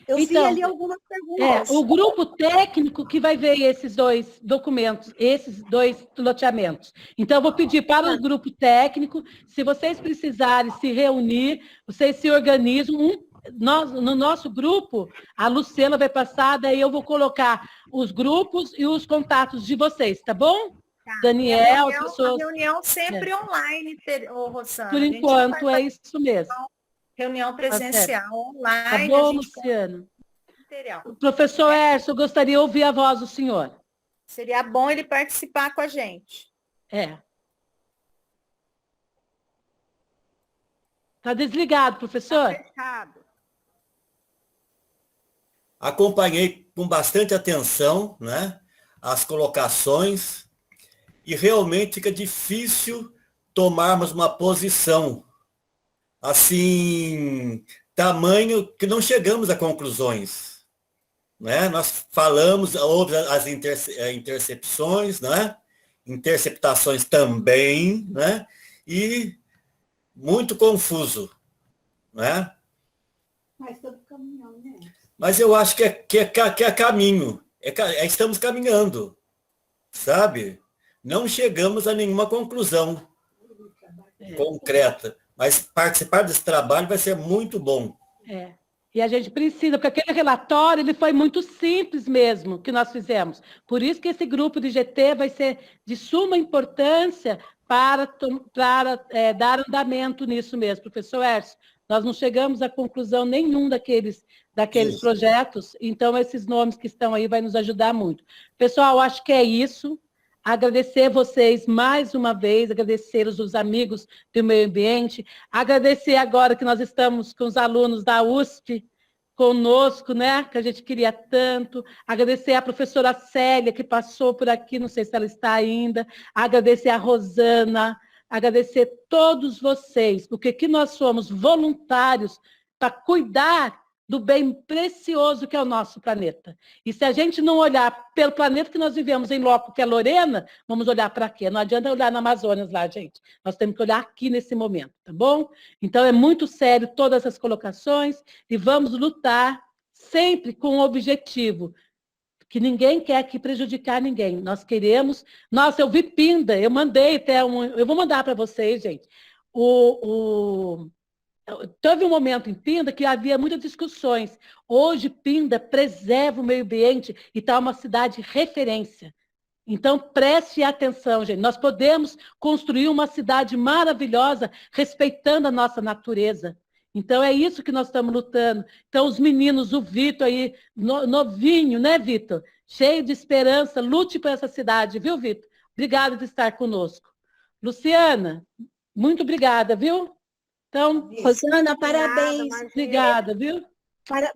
Eu vi ali algumas perguntas. O grupo técnico que vai ver esses 2 documentos, esses 2 loteamentos. Então, eu vou pedir para o grupo técnico, se vocês precisarem se reunir, vocês se organizam. No nosso grupo, a Luciana vai passar, daí eu vou colocar os grupos e os contatos de vocês, tá bom? Daniel, a reunião sempre online, Rosana. Por enquanto, é isso mesmo. Reunião presencial, online. Tá bom, Luciano? O professor Erso, eu gostaria de ouvir a voz do senhor. Seria bom ele participar com a gente. Está desligado, professor? Tá fechado. Acompanhei com bastante atenção, né, as colocações, e realmente fica difícil tomarmos uma posição assim, tamanho que não chegamos a conclusões, né? Nós falamos, houve as intercepções, né? Interceptações também, né? E muito confuso, né? Mas todo caminhão, né? Mas eu acho que é caminho, estamos caminhando, sabe? Não chegamos a nenhuma conclusão concreta. Mas participar desse trabalho vai ser muito bom. E a gente precisa, porque aquele relatório ele foi muito simples mesmo, que nós fizemos. Por isso que esse grupo de GT vai ser de suma importância para dar andamento nisso mesmo. Professor Erso, nós não chegamos a conclusão nenhum daqueles projetos, então esses nomes que estão aí vai nos ajudar muito. Pessoal, acho que é isso. Agradecer vocês mais uma vez, agradecer os amigos do meio ambiente, agradecer agora que nós estamos com os alunos da USP conosco, né, que a gente queria tanto, agradecer a professora Célia, que passou por aqui, não sei se ela está ainda, agradecer a Rosana, agradecer todos vocês, porque aqui nós somos voluntários para cuidar do bem precioso que é o nosso planeta. E se a gente não olhar pelo planeta que nós vivemos em loco, que é Lorena, vamos olhar para quê? Não adianta olhar na Amazonas lá, gente. Nós temos que olhar aqui nesse momento, tá bom? Então é muito sério todas essas colocações e vamos lutar sempre com o objetivo que ninguém quer aqui prejudicar ninguém. Nós queremos... Nossa, eu vi Pinda, eu mandei até eu vou mandar para vocês, gente. Teve um momento em Pinda que havia muitas discussões. Hoje, Pinda preserva o meio ambiente e está uma cidade referência. Então, preste atenção, gente. Nós podemos construir uma cidade maravilhosa respeitando a nossa natureza. Então, é isso que nós estamos lutando. Então, os meninos, o Vitor aí, novinho, né, Vitor? Cheio de esperança, lute por essa cidade, viu, Vitor? Obrigada por estar conosco. Luciana, muito obrigada, viu? Então, Rosana, parabéns. Obrigada, viu?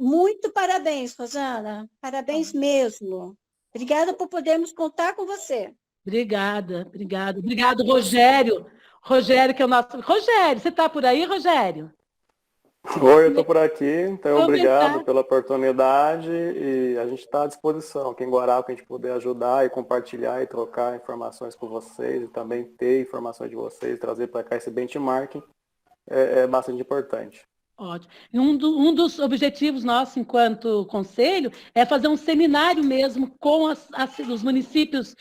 Muito parabéns, Rosana. Parabéns mesmo. Obrigada por podermos contar com você. Obrigada, obrigada. Obrigado, Rogério. Rogério, que é o nosso... Rogério, você está por aí, Rogério? Oi, eu estou por aqui, então obrigado pela oportunidade e a gente está à disposição. Quem Guará, que a gente puder ajudar e compartilhar e trocar informações com vocês e também ter informações de vocês, trazer para cá esse benchmarking, é bastante importante. Ótimo. Um dos objetivos nossos, enquanto conselho, é fazer um seminário mesmo com os municípios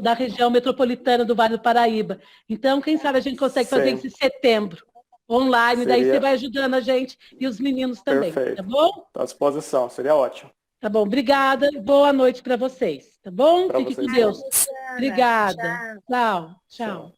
da região metropolitana do Vale do Paraíba. Então, quem sabe a gente consegue fazer isso em setembro, online, daí você vai ajudando a gente e os meninos também, Perfeito. Tá bom? Estou à disposição, seria ótimo. Tá bom, obrigada, boa noite para vocês, tá bom? Fique com Deus. Obrigada. Tchau.